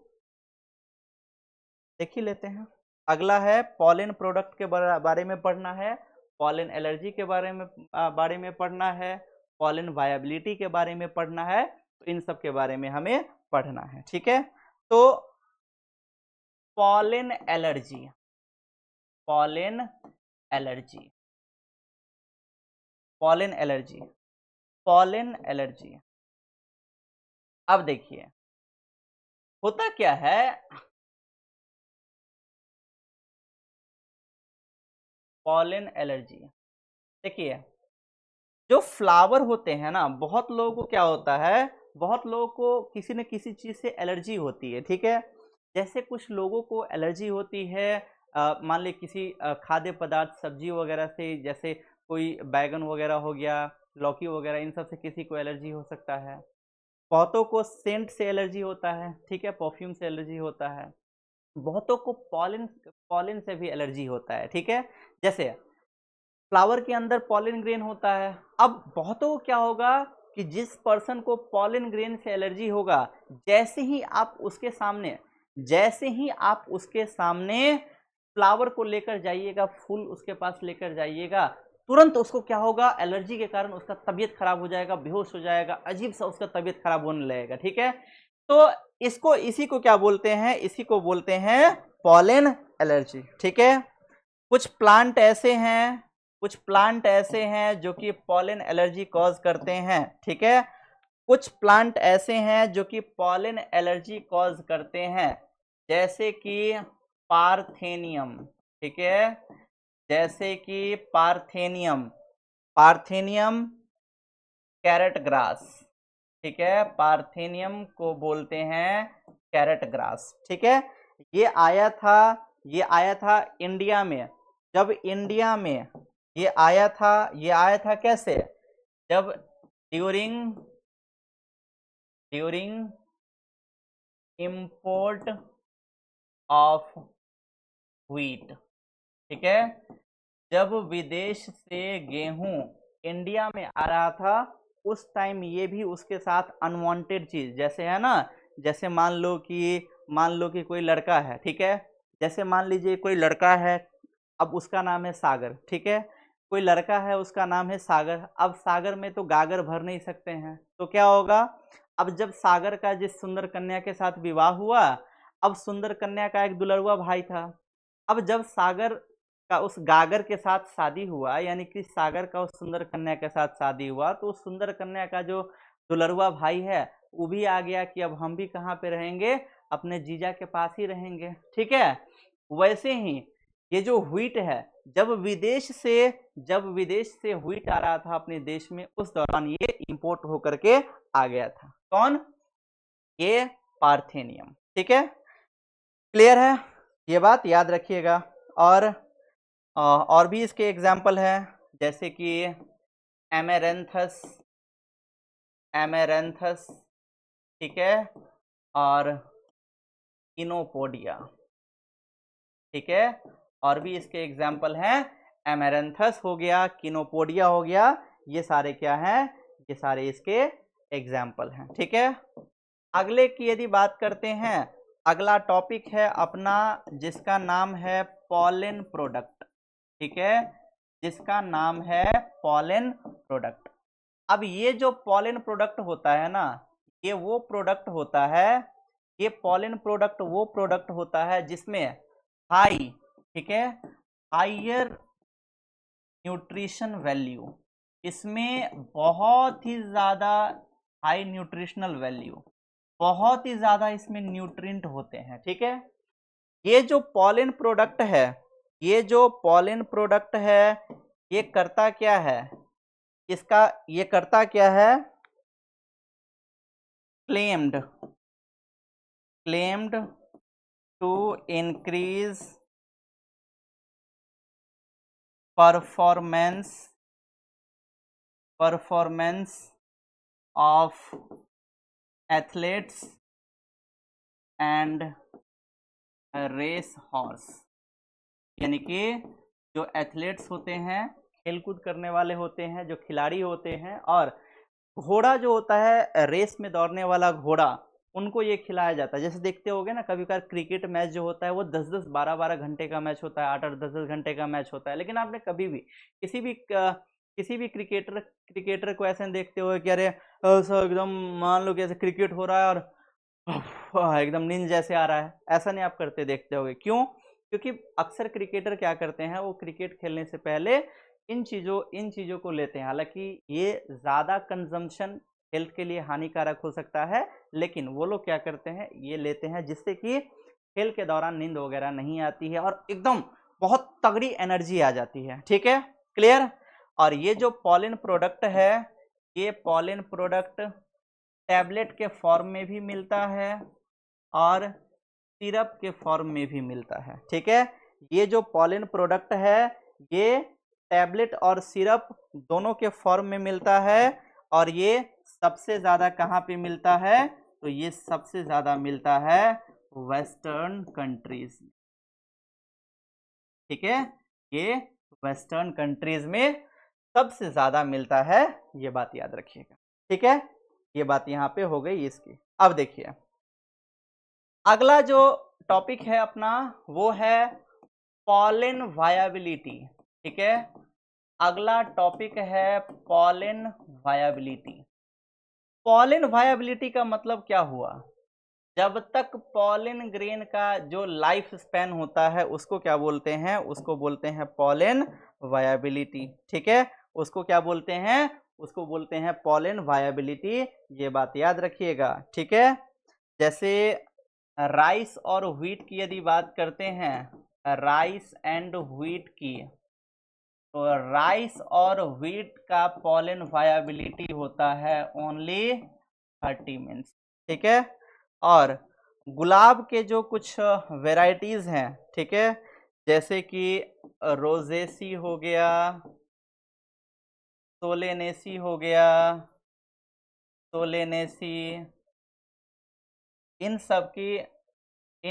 देख ही लेते हैं। अगला है पॉलन प्रोडक्ट के बारे में पढ़ना है, पॉलन एलर्जी के बारे में पढ़ना है, पॉलन वायबिलिटी के बारे में पढ़ना है, तो इन सब के बारे में हमें पढ़ना है। ठीक है, तो pollen allergy, pollen allergy, pollen allergy, pollen allergy. अब देखिए, होता क्या है, पॉलन एलर्जी, देखिए, जो फ्लावर होते हैं ना, बहुत लोगों को क्या होता है, बहुत लोगों को किसी न किसी चीज से एलर्जी होती है। ठीक है, जैसे कुछ लोगों को एलर्जी होती है, मान ली किसी खाद्य पदार्थ, सब्जी वगैरह से, जैसे कोई बैगन वगैरह हो गया, लौकी वगैरह, इन सब से किसी को एलर्जी हो सकता है। बहुतों को सेंट से एलर्जी होता है, ठीक है, परफ्यूम से एलर्जी होता है। बहुतों को पॉलन पॉलन से भी एलर्जी होता है। ठीक है, जैसे फ्लावर के अंदर पॉलन ग्रेन होता है। अब बहुतों को क्या होगा कि जिस पर्सन को पॉलन ग्रेन से एलर्जी होगा, जैसे ही आप उसके सामने फ्लावर को लेकर जाइएगा, फूल उसके पास लेकर जाइएगा, तुरंत उसको क्या होगा, एलर्जी के कारण उसका तबीयत खराब हो जाएगा, बेहोश हो जाएगा, अजीब सा उसका तबीयत खराब होने लगेगा। ठीक है, तो इसी को क्या बोलते हैं, इसी को बोलते हैं पॉलन एलर्जी। ठीक है, कुछ प्लांट ऐसे हैं जो कि पॉलन एलर्जी कॉज करते हैं। ठीक है, कुछ प्लांट ऐसे हैं जो कि पॉलन एलर्जी कॉज करते हैं, जैसे कि पार्थेनियम। ठीक है, जैसे कि पार्थेनियम कैरेट ग्रास। ठीक है, पार्थेनियम को बोलते हैं कैरेट ग्रास। ठीक है, ये आया था इंडिया में। जब इंडिया में ये आया था कैसे, जब ड्यूरिंग इंपोर्ट ऑफ व्हीट। ठीक है, जब विदेश से गेहूं इंडिया में आ रहा था, उस टाइम ये भी उसके साथ अनवांटेड चीज, जैसे है ना, जैसे मान लो कि कोई लड़का है। ठीक है, जैसे मान लीजिए कोई लड़का है, अब उसका नाम है सागर। ठीक है, कोई लड़का है उसका नाम है सागर। अब सागर में तो गागर भर नहीं सकते हैं, तो क्या होगा, अब जब सागर का जिस सुंदर कन्या के साथ विवाह हुआ, अब सुंदर कन्या का एक दुलड़ुआ भाई था। अब जब सागर का उस गागर के साथ शादी हुआ, यानी कि सागर का उस सुंदर कन्या के साथ शादी हुआ, तो उस सुंदर कन्या का जो दुलरुआ भाई है वो भी आ गया कि अब हम भी कहाँ पे रहेंगे, अपने जीजा के पास ही रहेंगे। ठीक है, वैसे ही ये जो व्हीट है, जब विदेश से व्हीट आ रहा था अपने देश में, उस दौरान ये इंपोर्ट होकर के आ गया था। कौन, ये पार्थेनियम। ठीक है, क्लियर है, ये बात याद रखिएगा। और भी इसके एग्जाम्पल है, जैसे कि एमेरेंथस। ठीक है, और किनोपोडिया। ठीक है, और भी इसके एग्जाम्पल हैं, एमेरेंथस हो गया, किनोपोडिया हो गया, ये सारे क्या हैं, ये सारे इसके एग्जाम्पल हैं। ठीक है, अगले की यदि बात करते हैं, अगला टॉपिक है अपना जिसका नाम है पॉलन प्रोडक्ट। ठीक है, जिसका नाम है पॉलन प्रोडक्ट। अब ये जो पॉलन प्रोडक्ट होता है ना, ये वो प्रोडक्ट होता है, ये पॉलन प्रोडक्ट वो प्रोडक्ट होता है जिसमें हाई, ठीक है, हायर न्यूट्रिशन वैल्यू, इसमें बहुत ही ज्यादा हाई न्यूट्रिशनल वैल्यू, बहुत ही ज्यादा इसमें न्यूट्रिएंट होते हैं। ठीक है, ये जो पॉलन प्रोडक्ट है, ये करता क्या है, ये करता क्या है, claimed to increase performance of athletes and race horse। यानी कि जो एथलीट्स होते हैं, खेलकूद करने वाले होते हैं, जो खिलाड़ी होते हैं, और घोड़ा जो होता है रेस में दौड़ने वाला घोड़ा, उनको ये खिलाया जाता है। जैसे देखते होगे ना, कभी कभार क्रिकेट मैच जो होता है वो 10-10 12-12 घंटे का मैच होता है, 8-8 10-10 घंटे का मैच होता है, लेकिन आपने कभी भी किसी भी क्रिकेटर को ऐसे देखते हो कि अरे एकदम मान लो कि ऐसे क्रिकेट हो रहा है और एकदम नींद जैसे आ रहा है, ऐसा नहीं आप करते देखते होगे। क्यों, क्योंकि अक्सर क्रिकेटर क्या करते हैं, वो क्रिकेट खेलने से पहले इन चीज़ों को लेते हैं। हालांकि ये ज़्यादा कंजम्पशन हेल्थ के लिए हानिकारक हो सकता है, लेकिन वो लोग क्या करते हैं, ये लेते हैं जिससे कि खेल के दौरान नींद वगैरह नहीं आती है और एकदम बहुत तगड़ी एनर्जी आ जाती है। ठीक है, क्लियर। और ये जो पॉलन प्रोडक्ट है, ये पॉलन प्रोडक्ट टैबलेट के फॉर्म में भी मिलता है और सिरप के फॉर्म में भी मिलता है। ठीक है, ये जो पॉलन प्रोडक्ट है, ये टैबलेट और सिरप दोनों के फॉर्म में मिलता है, और ये सबसे ज्यादा कहाँ पे मिलता है, तो ये सबसे ज्यादा मिलता है वेस्टर्न कंट्रीज। ठीक है, ये वेस्टर्न कंट्रीज में सबसे ज्यादा मिलता है, ये बात याद रखिएगा। ठीक है, ये बात यहाँ पे हो गई इसकी। अब देखिए अगला जो टॉपिक है अपना, वो है पॉलन वायबिलिटी। ठीक है, अगला टॉपिक है पॉलन वायबिलिटी। पॉलन वायबिलिटी का मतलब क्या हुआ? जब तक पॉलन ग्रेन का जो लाइफ स्पैन होता है उसको क्या बोलते हैं? उसको बोलते हैं पॉलन वायबिलिटी। ठीक है, उसको क्या बोलते हैं? उसको बोलते हैं पॉलन वायबिलिटी। ये बात याद रखिएगा। ठीक है, जैसे राइस और व्हीट की यदि बात करते हैं, राइस एंड व्हीट की, तो राइस और व्हीट का पॉलन वायबिलिटी होता है ओनली 30 मिनट्स। ठीक है, और गुलाब के जो कुछ वेराइटीज हैं, ठीक है, जैसे कि रोजेसी हो गया, सोलेनेसी हो गया, सोलेनेसी, इन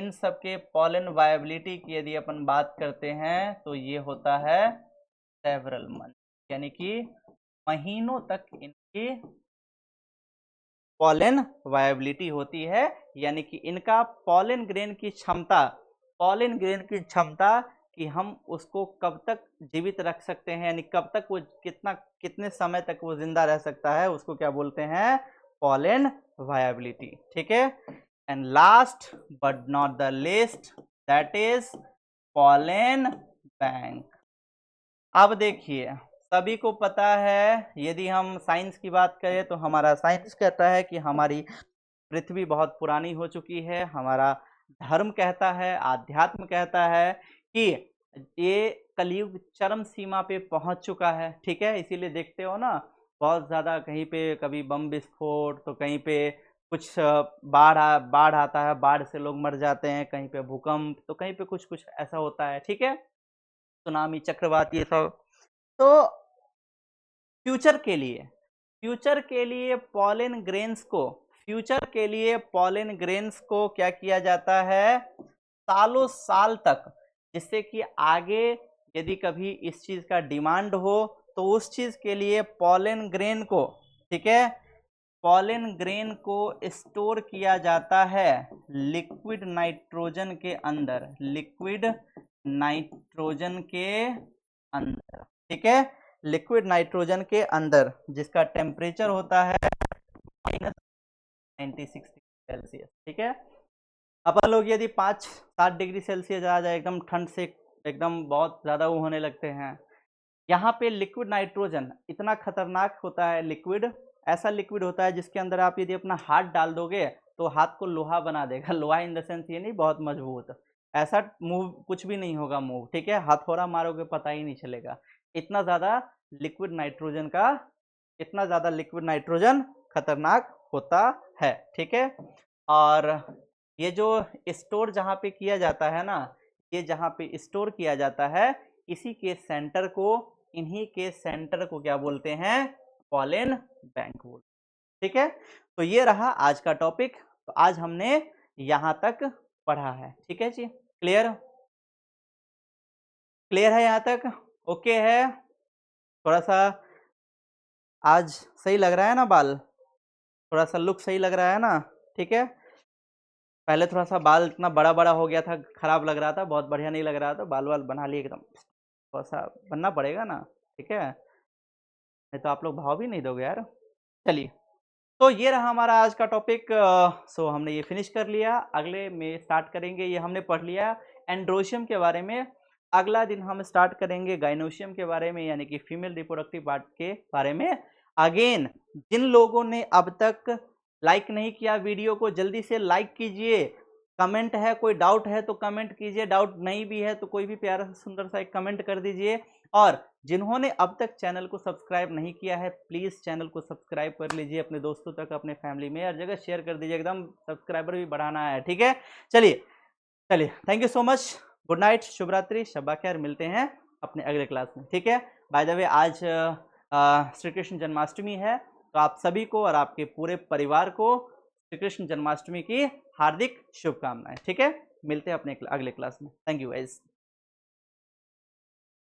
सब के पॉलन वायबिलिटी की यदि अपन बात करते हैं तो ये होता है सेवरल मंथ, यानी कि महीनों तक इनकी पॉलन वायबिलिटी होती है। यानी कि इनका पॉलन ग्रेन की क्षमता कि हम उसको कब तक जीवित रख सकते हैं, यानी कब तक वो कितने समय तक वो जिंदा रह सकता है, उसको क्या बोलते हैं? Pollen viability. ठीक है, and last but not the least, that is pollen bank. अब देखिए, सभी को पता है, यदि हम साइंस की बात करें तो हमारा साइंस कहता है कि हमारी पृथ्वी बहुत पुरानी हो चुकी है। हमारा धर्म कहता है, आध्यात्म कहता है कि ये कलयुग चरम सीमा पे पहुंच चुका है। ठीक है, इसीलिए देखते हो ना, बहुत ज़्यादा कहीं पे कभी बम विस्फोट, तो कहीं पे कुछ बाढ़ आता है, बाढ़ से लोग मर जाते हैं, कहीं पे भूकंप, तो कहीं पे कुछ कुछ ऐसा होता है। ठीक है, सुनामी, चक्रवात, ये सब। तो फ्यूचर के लिए पॉलन ग्रेन्स को क्या किया जाता है? सालों साल तक, जिससे कि आगे यदि कभी इस चीज का डिमांड हो तो उस चीज के लिए पॉलन ग्रेन को, ठीक है, पॉलन ग्रेन को स्टोर किया जाता है लिक्विड नाइट्रोजन के अंदर, ठीक है, लिक्विड नाइट्रोजन के अंदर, जिसका टेम्परेचर होता है -96 सेल्सियस। ठीक है, अपन लोग यदि 5-7 डिग्री सेल्सियस आ जाए, एकदम ठंड से एकदम बहुत ज़्यादा वो होने लगते हैं। यहाँ पे लिक्विड नाइट्रोजन इतना खतरनाक होता है, ऐसा लिक्विड होता है जिसके अंदर आप यदि अपना हाथ डाल दोगे तो हाथ को लोहा बना देगा। लोहा इन द सेंस ये नहीं बहुत मजबूत, ऐसा मूव कुछ भी नहीं होगा मूव। ठीक है, हथौड़ा मारोगे पता ही नहीं चलेगा। इतना ज़्यादा लिक्विड नाइट्रोजन खतरनाक होता है। ठीक है, और ये जो स्टोर जहाँ पे किया जाता है ना, ये जहाँ पे स्टोर किया जाता है, इन्हीं के सेंटर को क्या बोलते हैं? पॉलन बैंक बोलते हैं। ठीक है, तो ये रहा आज का टॉपिक। तो आज हमने यहाँ तक पढ़ा है। ठीक है जी, क्लियर है यहाँ तक? ओके है? थोड़ा सा आज सही लग रहा है ना बाल? थोड़ा सा लुक सही लग रहा है ना? ठीक है, पहले थोड़ा सा बाल इतना बड़ा बड़ा हो गया था, खराब लग रहा था, बहुत बढ़िया नहीं लग रहा था। बाल वाल बना लिए एकदम, थोड़ा सा बनना पड़ेगा ना। ठीक है, नहीं तो आप लोग भाव भी नहीं दोगे यार। चलिए, तो ये रहा हमारा आज का टॉपिक। सो हमने ये फिनिश कर लिया। अगले में स्टार्ट करेंगे, ये हमने पढ़ लिया एंड्रोशियम के बारे में। अगला दिन हम स्टार्ट करेंगे गाइनोशियम के बारे में, यानी कि फीमेल रिप्रोडक्टिव पार्ट के बारे में। अगेन, जिन लोगों ने अब तक लाइक नहीं किया वीडियो को, जल्दी से लाइक कीजिए। कमेंट है, कोई डाउट है तो कमेंट कीजिए, डाउट नहीं भी है तो कोई भी प्यारा सा सुंदर सा एक कमेंट कर दीजिए। और जिन्होंने अब तक चैनल को सब्सक्राइब नहीं किया है, प्लीज़ चैनल को सब्सक्राइब कर लीजिए, अपने दोस्तों तक, अपने फैमिली में हर जगह शेयर कर दीजिए, एकदम सब्सक्राइबर भी बढ़ाना है। ठीक है, चलिए, thank you so much, good night, शुभ रात्रि, शब्बा खैर, मिलते हैं अपने अगले क्लास में। ठीक है, बाय द वे आज श्री कृष्ण जन्माष्टमी है, तो आप सभी को और आपके पूरे परिवार को श्री कृष्ण जन्माष्टमी की हार्दिक शुभकामनाएं। ठीक है, मिलते हैं अपने अगले क्लास में। Thank you guys.